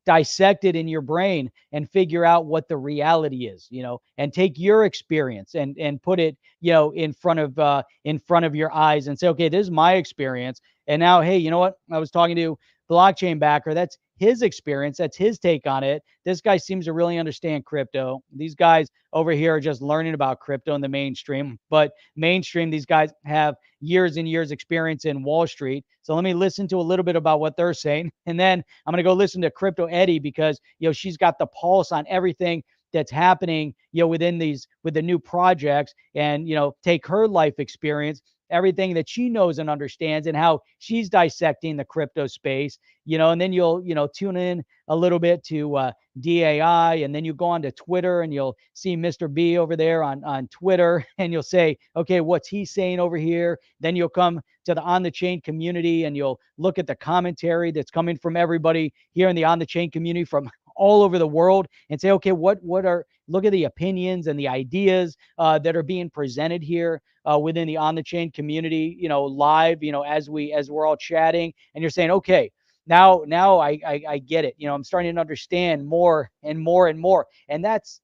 A: dissect it in your brain and figure out what the reality is, and take your experience and put it, in front of your eyes and say, okay, this is my experience. And now, hey, you know what? I was talking to blockchain backer. That's his experience. That's his take on it. This guy seems to really understand crypto. These guys over here are just learning about crypto in the mainstream. But mainstream, these guys have years and years experience in Wall Street. So let me listen to a little bit about what they're saying. And then I'm going to go listen to Crypto Eddie because, she's got the pulse on everything that's happening, with the new projects, and, take her life experience, everything that she knows and understands, and how she's dissecting the crypto space, and then you'll, tune in a little bit to DAI, and then you go on to Twitter and you'll see Mr. B over there on Twitter, and you'll say, okay, what's he saying over here? Then you'll come to the On the Chain community and you'll look at the commentary that's coming from everybody here in the On the Chain community from all over the world, and say, okay, look at the opinions and the ideas that are being presented here within the On the Chain community, live, as we're all chatting, and you're saying, okay, now I get it. I'm starting to understand more and more and more, and that's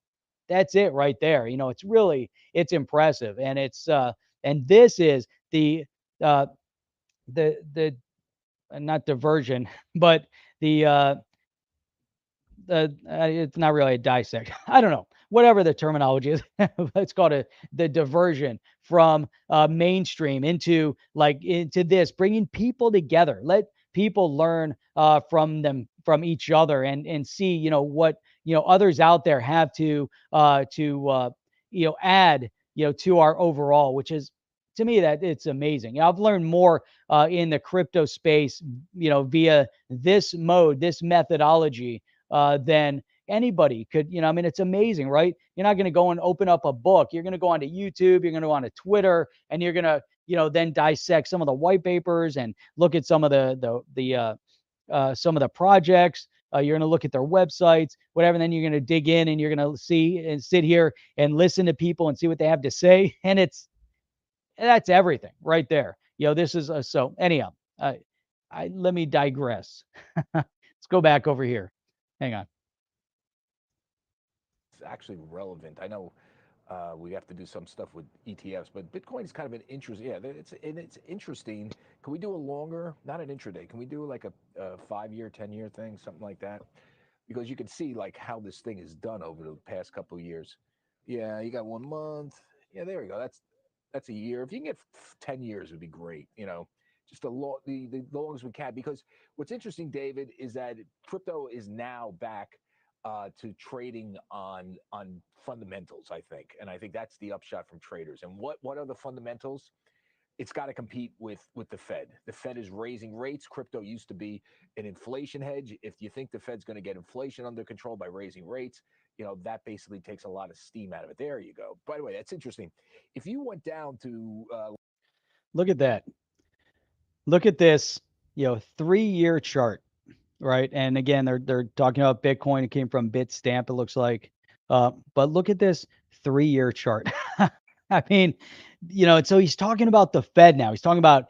A: it right there. It's impressive, and and this is the not diversion, but the it's not really a dissect. I don't know, whatever the terminology is. Let's call it the diversion from mainstream into this, bringing people together. Let people learn from each other, and see what others out there have to add to our overall, which is, to me, that it's amazing. I've learned more in the crypto space, via this methodology than anybody could. It's amazing, right? You're not going to go and open up a book. You're going to go onto YouTube, you're going to go onto Twitter, and you're going to, then dissect some of the white papers and look at some of some of the projects. You're going to look at their websites, whatever. And then you're going to dig in and you're going to see and sit here and listen to people and see what they have to say. And that's everything right there. This is so anyhow, let me digress. Let's go back over here. Hang on.
D: It's actually relevant. I know we have to do some stuff with ETFs, but Bitcoin is kind of an interesting. Yeah, it's interesting. Can we do a longer, not an intraday? Can we do like a 5-year, 10-year thing, something like that? Because you can see like how this thing is done over the past couple of years. Yeah, you got 1 month. Yeah, there we go. That's a year. If you can get 10 years, would be great. Just the long as we can. Because what's interesting, David, is that crypto is now back to trading on fundamentals, I think, and I think that's the upshot from traders. And what are the fundamentals? It's got to compete with the Fed. The Fed is raising rates. Crypto used to be an inflation hedge. If you think the Fed's going to get inflation under control by raising rates, that basically takes a lot of steam out of it. There you go. By the way, that's interesting. If you went down to
A: look at that. Look at this, 3-year chart, right? And again, they're talking about Bitcoin. It came from Bitstamp, it looks like. But look at this 3-year chart. I mean, And so he's talking about the Fed now. He's talking about,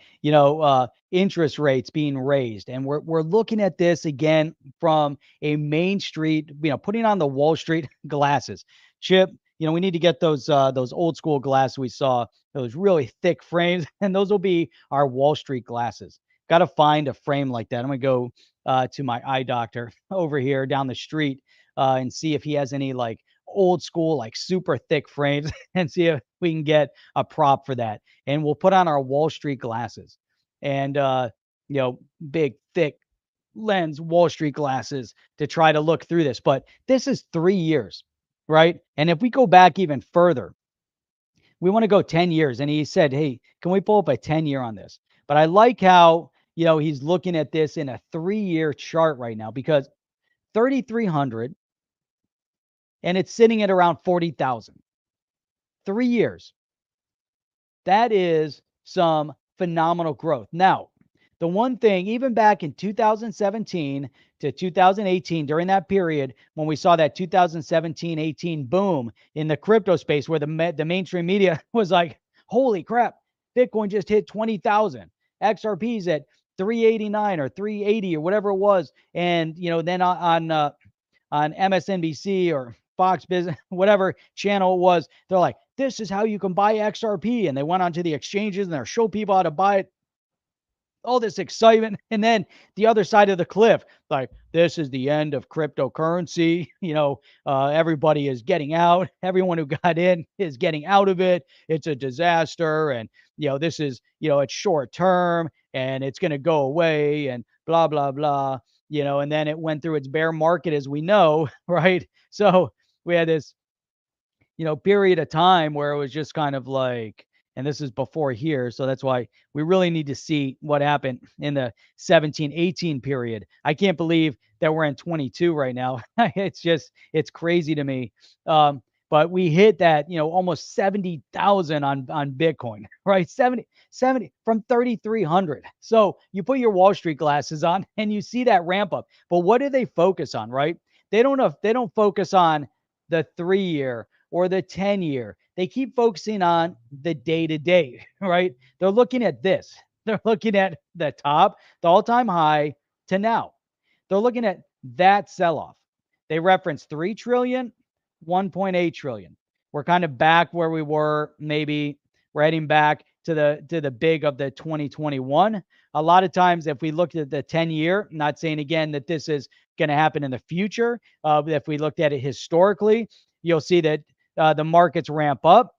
A: interest rates being raised. And we're looking at this again from a Main Street, putting on the Wall Street glasses. Chip, we need to get those old school glasses we saw, those really thick frames, and those will be our Wall Street glasses. Got to find a frame like that. I'm gonna go to my eye doctor over here down the street and see if he has any like old school, like super thick frames and see if we can get a prop for that. And we'll put on our Wall Street glasses and, big, thick lens Wall Street glasses to try to look through this. But this is 3 years, right? And if we go back even further, we want to go 10 years. And he said, hey, can we pull up a 10-year on this? But I like how, he's looking at this in a 3-year chart right now because 3,300 and it's sitting at around 40,000. 3 years. That is some phenomenal growth. Now, the one thing, even back in 2017 to 2018, during that period when we saw that 2017-18 boom in the crypto space, where the mainstream media was like, "Holy crap, Bitcoin just hit 20,000, XRP's at 389 or 380 or whatever it was," and then on MSNBC or Fox Business, whatever channel it was, they're like, this is how you can buy XRP. And they went onto the exchanges and they're showing people how to buy it. All this excitement. And then the other side of the cliff, like, this is the end of cryptocurrency. Everybody is getting out. Everyone who got in is getting out of it. It's a disaster. And, this is, it's short term and it's going to go away and blah, blah, blah. And then it went through its bear market, as we know, right? So we had this, period of time where it was just kind of like, and this is before here. So that's why we really need to see what happened in the 17-18 period. I can't believe that we're in 22 right now. It's crazy to me. But we hit that, almost 70,000 on Bitcoin, right? 70 from 3,300. So you put your Wall Street glasses on and you see that ramp up. But what do they focus on, right? They don't focus on the 3-year or the 10-year. They keep focusing on the day to day, right? They're looking at this. They're looking at the top, the all-time high to now. They're looking at that sell-off. They reference 3 trillion, 1.8 trillion. We're kind of back where we were. Maybe we're heading back to the big of the 2021. A lot of times, if we looked at the 10-year, not saying again that this is going to happen in the future, but if we looked at it historically, you'll see that the markets ramp up.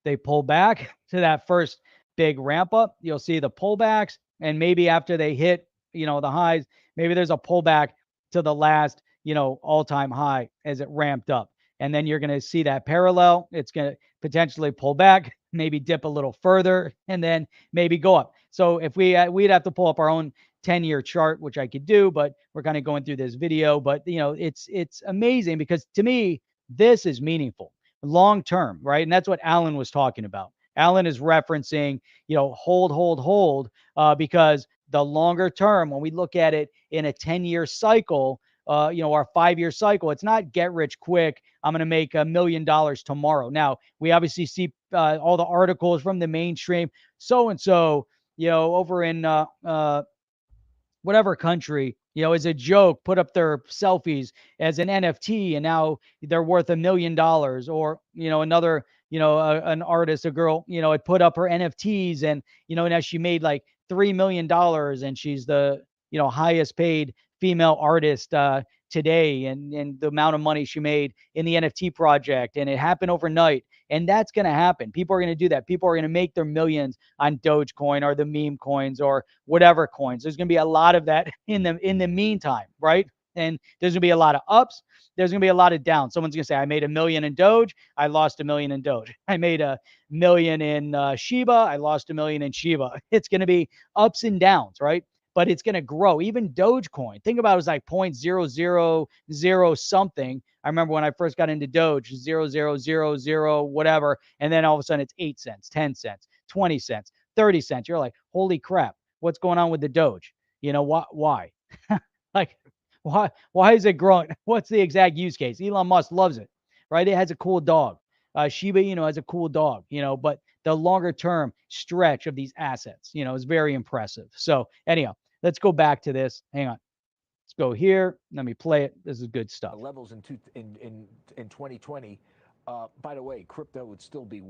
A: They pull back to that first big ramp up. You'll see the pullbacks. And maybe after they hit, the highs, maybe there's a pullback to the last, all-time high as it ramped up. And then you're going to see that parallel. It's going to potentially pull back, maybe dip a little further, and then maybe go up. So if we'd have to pull up our own 10-year chart, which I could do, but we're kind of going through this video. But it's amazing because to me, this is meaningful long term, right? And that's what Alan was talking about. Alan is referencing, hold, because the longer term, when we look at it in a 10-year cycle, our 5-year cycle, it's not get rich quick. I'm going to make $1 million tomorrow. Now, we obviously see all the articles from the mainstream, so-and-so, over in whatever country, as a joke, put up their selfies as an NFT and now they're worth $1 million. Or, another, an artist, a girl, had put up her NFTs and, now she made like $3 million and she's the, highest paid female artist today, and the amount of money she made in the NFT project, and it happened overnight. And that's going to happen. People are going to do that. People are going to make their millions on Dogecoin or the meme coins or whatever coins. There's going to be a lot of that in the meantime, right? And there's going to be a lot of ups. There's going to be a lot of downs. Someone's going to say, I made $1 million in Doge. I lost $1 million in Doge. I made $1 million in Shiba. I lost $1 million in Shiba. It's going to be ups and downs, right? But it's going to grow. Even Dogecoin, think about it, was like 0.000 something. I remember when I first got into Doge, 0.000 whatever. And then all of a sudden it's 8 cents, 10 cents, 20 cents, 30 cents. You're like, holy crap, what's going on with the Doge? Why? Like, why is it growing? What's the exact use case? Elon Musk loves it, right? It has a cool dog. Shiba Inu has a cool dog, but the longer term stretch of these assets, is very impressive. So anyhow, let's go back to this. Hang on. Let's go here. Let me play it. This is good stuff.
D: Levels in 2020. By the way, crypto would still be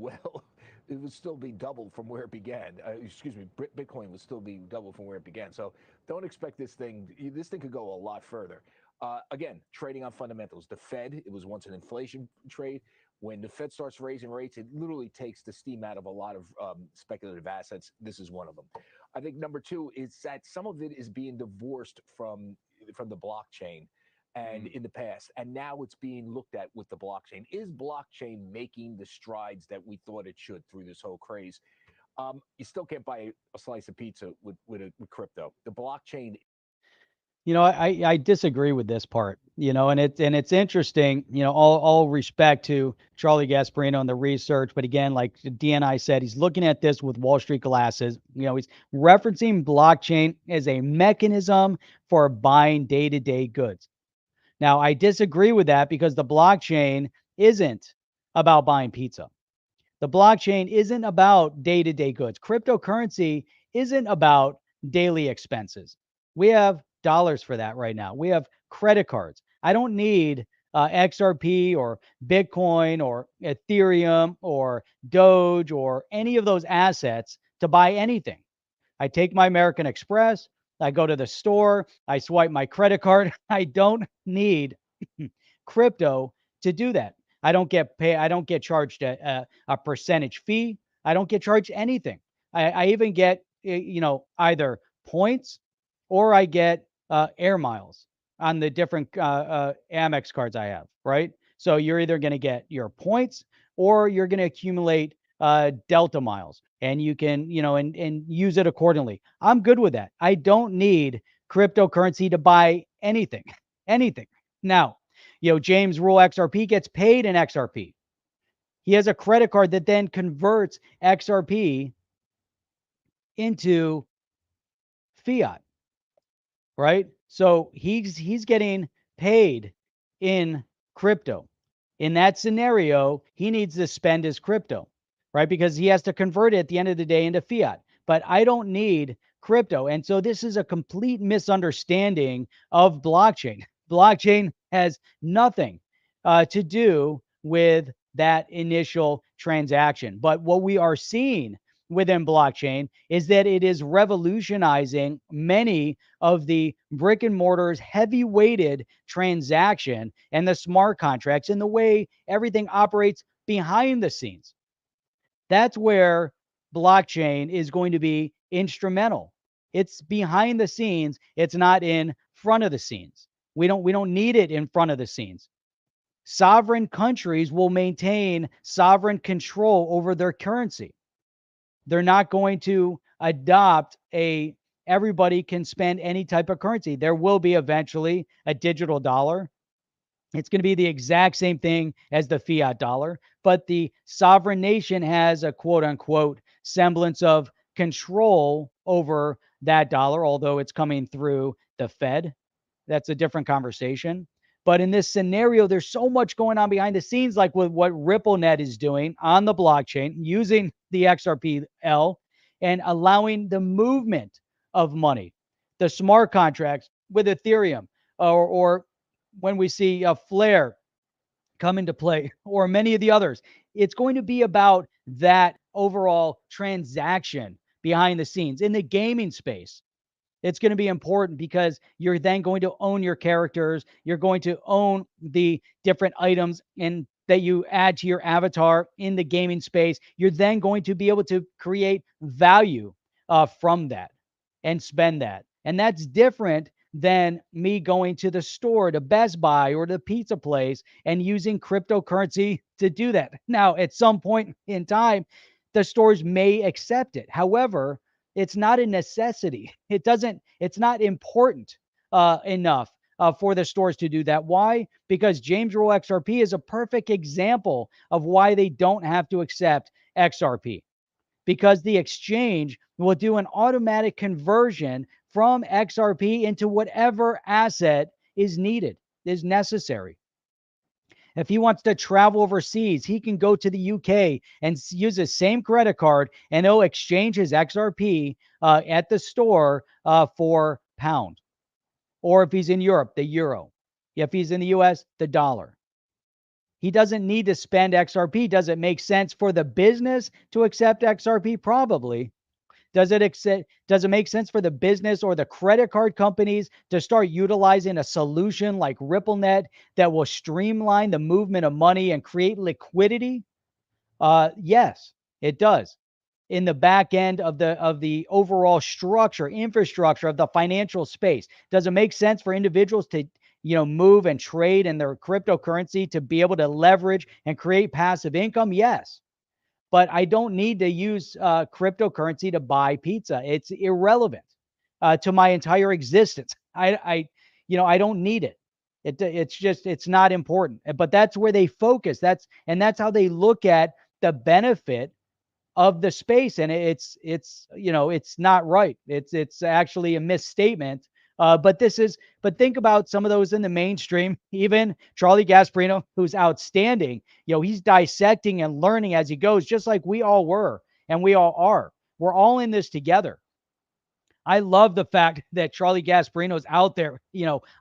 D: it would still be double from where it began. Excuse me, Bitcoin would still be double from where it began. So don't expect this thing. This thing could go a lot further. Again, trading on fundamentals. The Fed, it was once an inflation trade. When the Fed starts raising rates, it literally takes the steam out of a lot of speculative assets. This is one of them. I think number two is that some of it is being divorced from the blockchain and in the past, and now it's being looked at with the blockchain. Is blockchain making the strides that we thought it should through this whole craze? You still can't buy a slice of pizza with crypto. The blockchain.
A: I disagree with this part, and it's interesting, all respect to Charlie Gasperino and the research. But again, like DNI said, he's looking at this with Wall Street glasses. He's referencing blockchain as a mechanism for buying day-to-day goods. Now, I disagree with that because the blockchain isn't about buying pizza. The blockchain isn't about day-to-day goods. Cryptocurrency isn't about daily expenses. We have dollars for that right now. We have credit cards. I don't need XRP or Bitcoin or Ethereum or Doge or any of those assets to buy anything. I take my American Express. I go to the store. I swipe my credit card. I don't need crypto to do that. I don't get charged a percentage fee. I don't get charged anything. I even get, either points or I get air miles on the different Amex cards I have, right? So you're either going to get your points or you're going to accumulate Delta miles, and you can, and use it accordingly. I'm good with that. I don't need cryptocurrency to buy anything, anything. Now, James Rule XRP gets paid in XRP. He has a credit card that then converts XRP into fiat, right? So he's getting paid in crypto. In that scenario, he needs to spend his crypto, right? Because he has to convert it at the end of the day into fiat. But I don't need crypto. And so this is a complete misunderstanding of blockchain. Blockchain has nothing to do with that initial transaction. But what we are seeing within blockchain is that it is revolutionizing many of the brick and mortars heavy weighted transaction and the smart contracts and the way everything operates behind the scenes. That's where blockchain is going to be instrumental. It's behind the scenes. It's not in front of the scenes. We don't need it in front of the scenes. Sovereign countries will maintain sovereign control over their currency. They're not going to adopt everybody can spend any type of currency. There will be eventually a digital dollar. It's going to be the exact same thing as the fiat dollar, but the sovereign nation has a quote unquote semblance of control over that dollar, although it's coming through the Fed. That's a different conversation. But in this scenario, there's so much going on behind the scenes, like with what RippleNet is doing on the blockchain, using the XRPL and allowing the movement of money, the smart contracts with Ethereum, or when we see a Flare come into play, or many of the others. It's going to be about that overall transaction behind the scenes in the gaming space. It's going to be important because you're then going to own your characters. You're going to own the different items and that you add to your avatar in the gaming space. You're then going to be able to create value from that and spend that. And that's different than me going to the store, to Best Buy or the pizza place and using cryptocurrency to do that. Now, at some point in time, the stores may accept it. However, it's not a necessity. It's not important enough for the stores to do that. Why? Because James Rule XRP is a perfect example of why they don't have to accept XRP, because the exchange will do an automatic conversion from XRP into whatever asset is needed, is necessary. If he wants to travel overseas, he can go to the UK and use the same credit card, and he'll exchange his XRP at the store for pound. Or if he's in Europe, the euro. If he's in the US, the dollar. He doesn't need to spend XRP. Does it make sense for the business to accept XRP? Probably. Does it make sense for the business or the credit card companies to start utilizing a solution like RippleNet that will streamline the movement of money and create liquidity? Yes, it does. In the back end of the overall infrastructure of the financial space, does it make sense for individuals to move and trade in their cryptocurrency to be able to leverage and create passive income? Yes. But I don't need to use cryptocurrency to buy pizza. It's irrelevant to my entire existence. I don't need it. It's not important. But that's where they focus. That's how they look at the benefit of the space, and it's not right. It's actually a misstatement. But think about some of those in the mainstream. Even Charlie Gasperino, who's outstanding, he's dissecting and learning as he goes, just like we all were and we all are. We're all in this together. I love the fact that Charlie Gasperino is out there,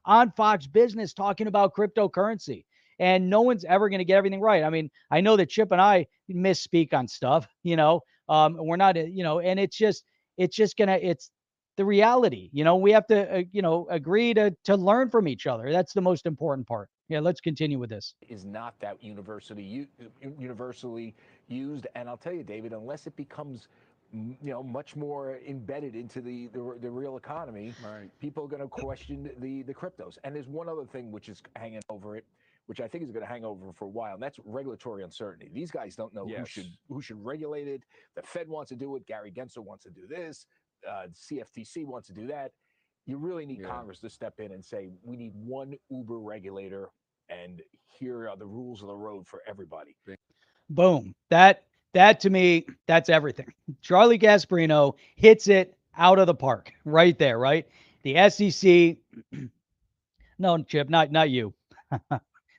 A: on Fox Business talking about cryptocurrency. And no one's ever going to get everything right. I mean, I know that Chip and I misspeak on stuff, we're not, and it's the reality. We have to, agree to learn from each other. That's the most important part. Yeah, let's continue with this.
D: Is not that universally used, and I'll tell you, David, unless it becomes much more embedded into the real economy,
C: Right.
D: people are going to question the cryptos. And there's one other thing which is hanging over it, which I think is going to hang over for a while, and that's regulatory uncertainty. These guys don't know
C: Yes.
D: who should regulate it. The Fed wants to do it. Gary Gensler wants to do this. CFTC wants to do that. You really need Congress to step in and say, we need one uber regulator, and here are the rules of the road for everybody.
A: Boom. That to me, that's everything. Charlie Gasperino hits it out of the park right there, right? The SEC, no, Chip, not you,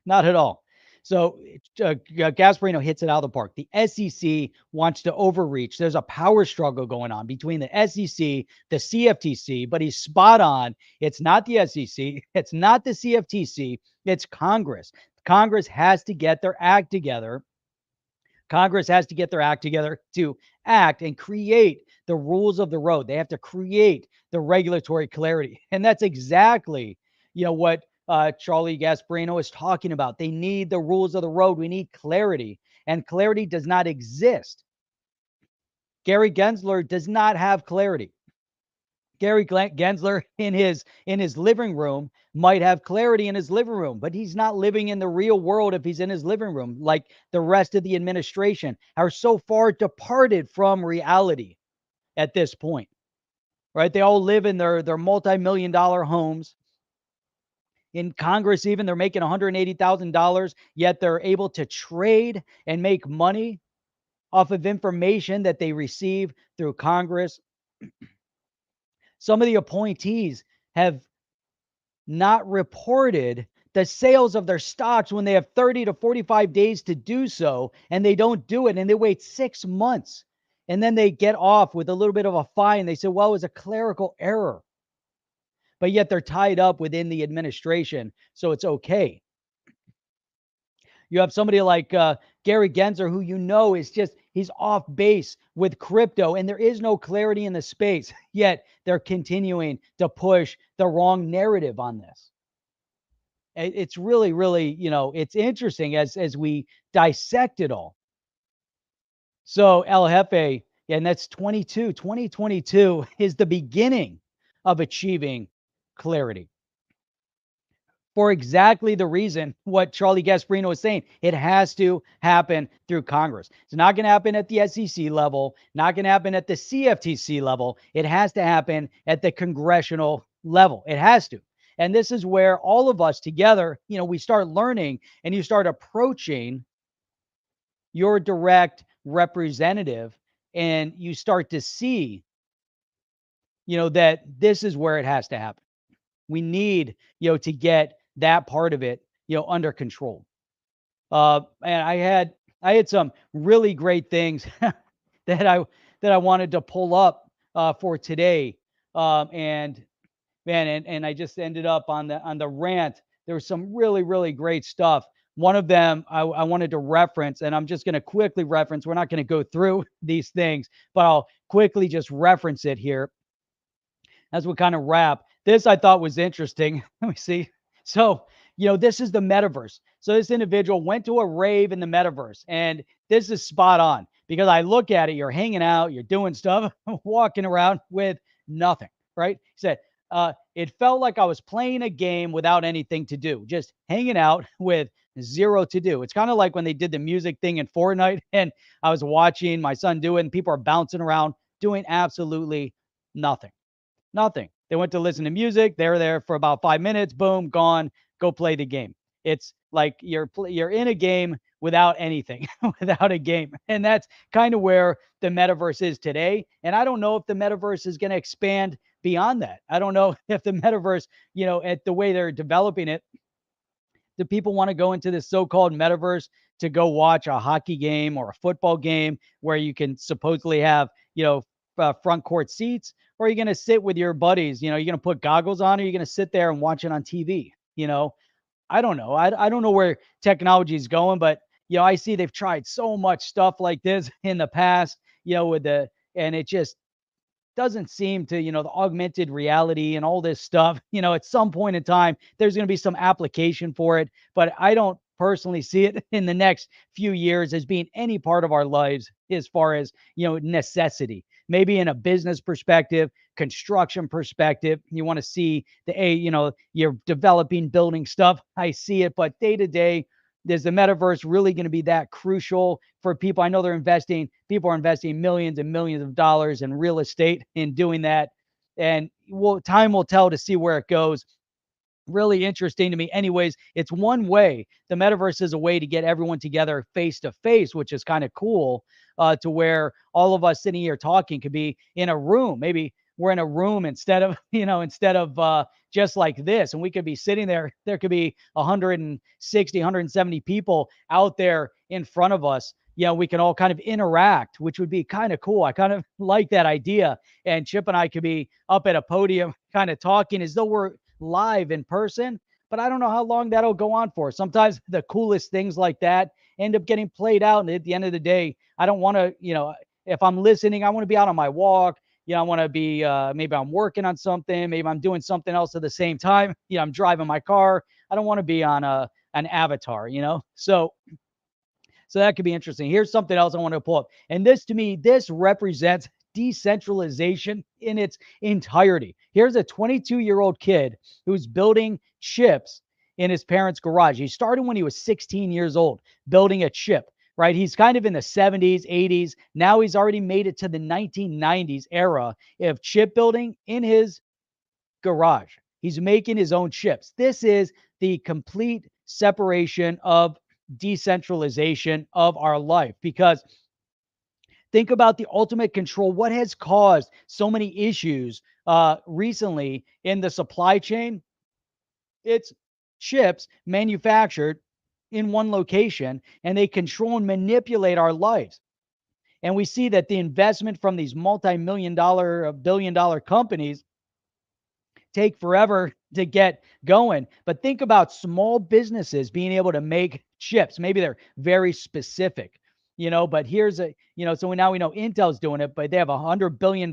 A: not at all. So Gasperino hits it out of the park. The SEC wants to overreach. There's a power struggle going on between the SEC, the CFTC, but he's spot on. It's not the SEC. It's not the CFTC. It's Congress. Congress has to get their act together. Congress has to get their act together to act and create the rules of the road. They have to create the regulatory clarity. And that's exactly, what Charlie Gasperino is talking about. They need the rules of the road. We need clarity. And clarity does not exist. Gary Gensler does not have clarity. Gary Gensler in his living room might have clarity in his living room, but he's not living in the real world if he's in his living room, like the rest of the administration are so far departed from reality at this point, right? They all live in their multi-million-dollar homes. In Congress, even they're making $180,000, yet they're able to trade and make money off of information that they receive through Congress. Some of the appointees have not reported the sales of their stocks when they have 30 to 45 days to do so, and they don't do it, and they wait 6 months, and then they get off with a little bit of a fine. They say, well, it was a clerical error, but yet they're tied up within the administration, so it's okay. You have somebody like Gary Gensler, who is he's off base with crypto, and there is no clarity in the space, yet they're continuing to push the wrong narrative on this. It's really, really, it's interesting as we dissect it all. So El Jefe, and that's 2022 is the beginning of achieving clarity. For exactly the reason what Charlie Gasperino is saying. It has to happen through Congress. It's not going to happen at the SEC level, not going to happen at the CFTC level. It has to happen at the congressional level. It has to. And this is where all of us together, we start learning, and you start approaching your direct representative, and you start to see, that this is where it has to happen. We need, to get that part of it, under control. And I had some really great things that I wanted to pull up for today. And man, and I just ended up on the rant. There was some really great stuff. One of them I wanted to reference, and I'm just going to quickly reference. We're not going to go through these things, but I'll quickly just reference it here as we kind of wrap. This I thought was interesting. Let me see. So, this is the metaverse. So this individual went to a rave in the metaverse, and this is spot on because I look at it, you're hanging out, you're doing stuff, walking around with nothing, right? He said, it felt like I was playing a game without anything to do, just hanging out with zero to do. It's kind of like when they did the music thing in Fortnite, and I was watching my son do it, and people are bouncing around doing absolutely nothing. Nothing. They went to listen to music. They were there for about 5 minutes. Boom, gone. Go play the game. It's like you're in a game without anything, without a game, and that's kind of where the metaverse is today. And I don't know if the metaverse is going to expand beyond that. I don't know if the metaverse, at the way they're developing it, do people want to go into this so-called metaverse to go watch a hockey game or a football game where you can supposedly have, front court seats, or are you going to sit with your buddies? You're going to put goggles on, or you're going to sit there and watch it on TV? I don't know. I don't know where technology is going, but I see they've tried so much stuff like this in the past, and it just doesn't seem to, the augmented reality and all this stuff, at some point in time, there's going to be some application for it. But I don't personally see it in the next few years as being any part of our lives as far as, necessity. Maybe in a business perspective, construction perspective, you want to see you're developing, building stuff. I see it, but day to day, is the metaverse really going to be that crucial for people? I know people are investing millions and millions of dollars in real estate in doing that. And time will tell to see where it goes. Really interesting to me. Anyways, it's one way. The metaverse is a way to get everyone together face to face, which is kind of cool, to where all of us sitting here talking could be in a room. Maybe we're in a room instead of, just like this. And we could be sitting there. There could be 160, 170 people out there in front of us. We can all kind of interact, which would be kind of cool. I kind of like that idea. And Chip and I could be up at a podium kind of talking as though we're live in person, but I don't know how long that'll go on for. Sometimes the coolest things like that end up getting played out. And at the end of the day, I don't want to, if I'm listening, I want to be out on my walk. I want to be, maybe I'm working on something. Maybe I'm doing something else at the same time. I'm driving my car. I don't want to be on an avatar, so that could be interesting. Here's something else I want to pull up. And this, to me, this represents decentralization in its entirety. Here's a 22-year-old kid who's building chips in his parents' garage. He started when he was 16 years old, building a chip, right? He's kind of in the 70s, 80s. Now he's already made it to the 1990s era of chip building in his garage. He's making his own chips. This is the complete separation of decentralization of our life, because think about the ultimate control. What has caused so many issues recently in the supply chain? It's chips manufactured in one location, and they control and manipulate our lives. And we see that the investment from these multi-million dollar, billion dollar companies take forever to get going. But think about small businesses being able to make chips. Maybe they're very specific, but here's so now we know Intel's doing it, but they have $100 billion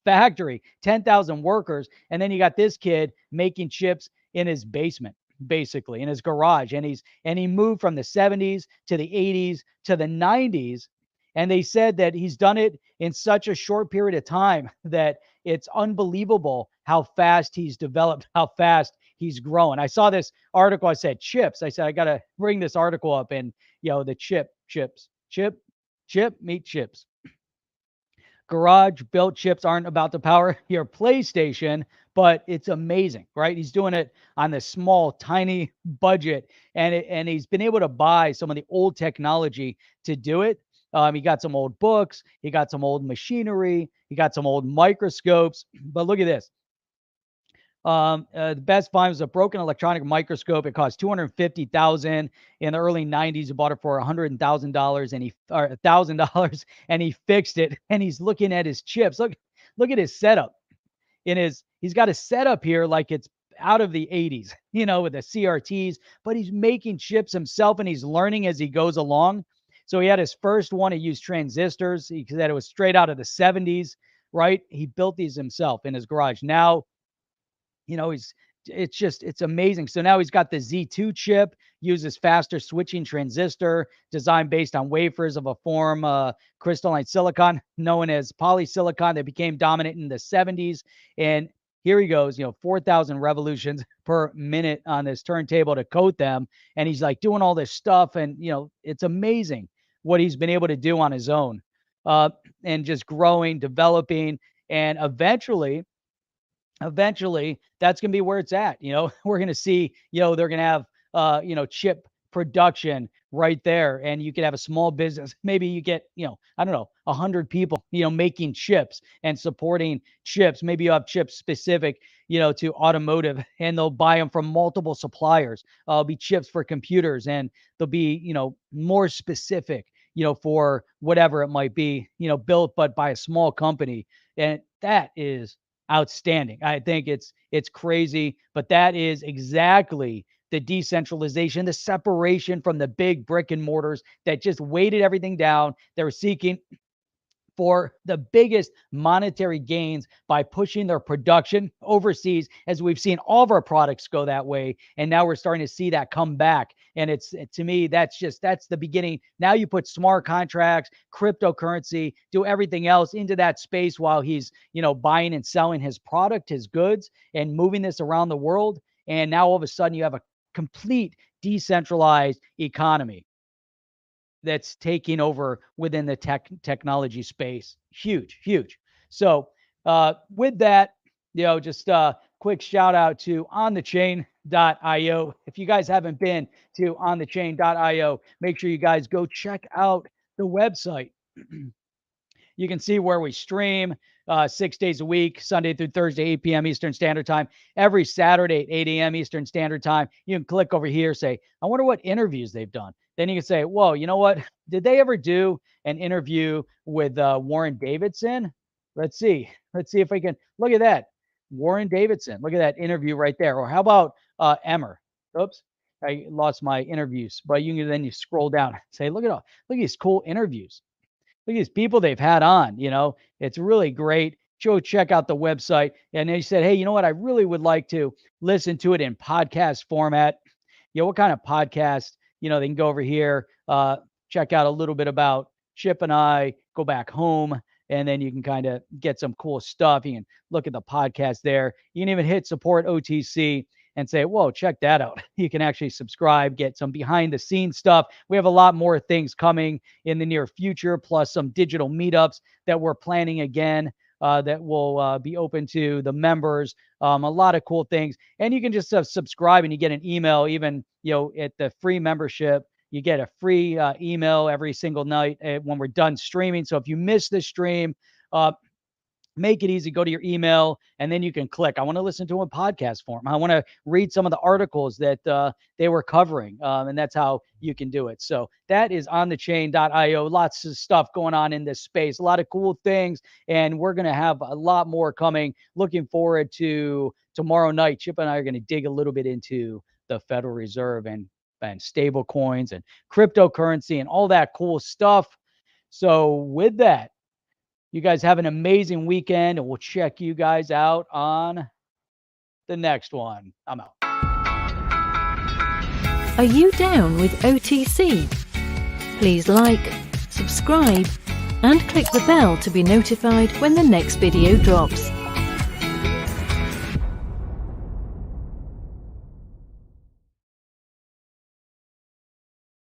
A: factory, 10,000 workers. And then you got this kid making chips in his basement, basically in his garage. And he moved from the 70s to the 80s to the 90s. And they said that he's done it in such a short period of time that it's unbelievable how fast he's developed, how fast he's grown. I saw this article. I said, chips. I said, I got to bring this article up. And, the chip, meet chips. Garage built chips aren't about to power your PlayStation, but it's amazing, right? He's doing it on this small, tiny budget. And he's been able to buy some of the old technology to do it. He got some old books. He got some old machinery. He got some old microscopes. But look at this. The best find was a broken electronic microscope. It cost $250,000 in the early '90s. He bought it for $100,000 and $1,000, and he fixed it. And he's looking at his chips. Look at his setup. He's got a setup here like it's out of the 80s, with the CRTs, but he's making chips himself and he's learning as he goes along. So he had his first one. He used transistors. He said it was straight out of the 70s, right? He built these himself in his garage. Now, it's amazing. So now he's got the Z2 chip, uses faster switching transistor, designed based on wafers of a form crystalline silicon known as polysilicon that became dominant in the 70s. And here he goes, 4,000 revolutions per minute on this turntable to coat them. And he's like doing all this stuff. And, it's amazing what he's been able to do on his own, and just growing, developing, and eventually that's going to be where it's at. We're going to see, they're going to have, chip production right there. And you could have a small business. Maybe you get, I don't know, 100 people, making chips and supporting chips. Maybe you have chips specific, to automotive, and they'll buy them from multiple suppliers. It'll be chips for computers, and they'll be, more specific, for whatever it might be, built, but by a small company. And that is outstanding. I think it's crazy, but that is exactly the decentralization, the separation from the big brick and mortars that just weighted everything down. They were seeking for the biggest monetary gains by pushing their production overseas, as we've seen all of our products go that way. And now we're starting to see that come back. And to me, that's the beginning. Now you put smart contracts, cryptocurrency, do everything else into that space while he's, buying and selling his product, his goods, and moving this around the world. And now all of a sudden you have a complete decentralized economy that's taking over within the technology space. Huge. So with that, just quick shout out to onthechain.io. If you guys haven't been to onthechain.io, make sure you guys go check out the website. You can see where we stream 6 days a week, Sunday through Thursday, 8 p.m. Eastern Standard Time, every Saturday at 8 a.m. Eastern Standard Time. You can click over here, say, I wonder what interviews they've done. Then you can say, whoa, you know what? Did they ever do an interview with Warren Davidson? Let's see if we can look at that. Warren Davidson. Look at that interview right there. Or how about Emmer? Oops, I lost my interviews. But you scroll down and say, look at these cool interviews. Look at these people they've had on. It's really great. Go check out the website. And they said, hey, you know what? I really would like to listen to it in podcast format. What kind of podcast? They can go over here, check out a little bit about Chip and I, go back home, and then you can kind of get some cool stuff. You can look at the podcast there. You can even hit support OTC and say, whoa, check that out. You can actually subscribe, get some behind the scenes stuff. We have a lot more things coming in the near future, plus some digital meetups that we're planning again. That will be open to the members. A lot of cool things. And you can just subscribe and you get an email, even, at the free membership, you get a free email every single night when we're done streaming. So if you miss the stream, make it easy. Go to your email, and then you can click. I want to listen to a podcast form. I want to read some of the articles that they were covering, and that's how you can do it. So that is onthechain.io. Lots of stuff going on in this space, a lot of cool things, and we're going to have a lot more coming. Looking forward to tomorrow night. Chip and I are going to dig a little bit into the Federal Reserve and stable coins and cryptocurrency and all that cool stuff. So with that, you guys have an amazing weekend, and we'll check you guys out on the next one. I'm out.
B: Are you down with OTC? Please like, subscribe, and click the bell to be notified when the next video drops.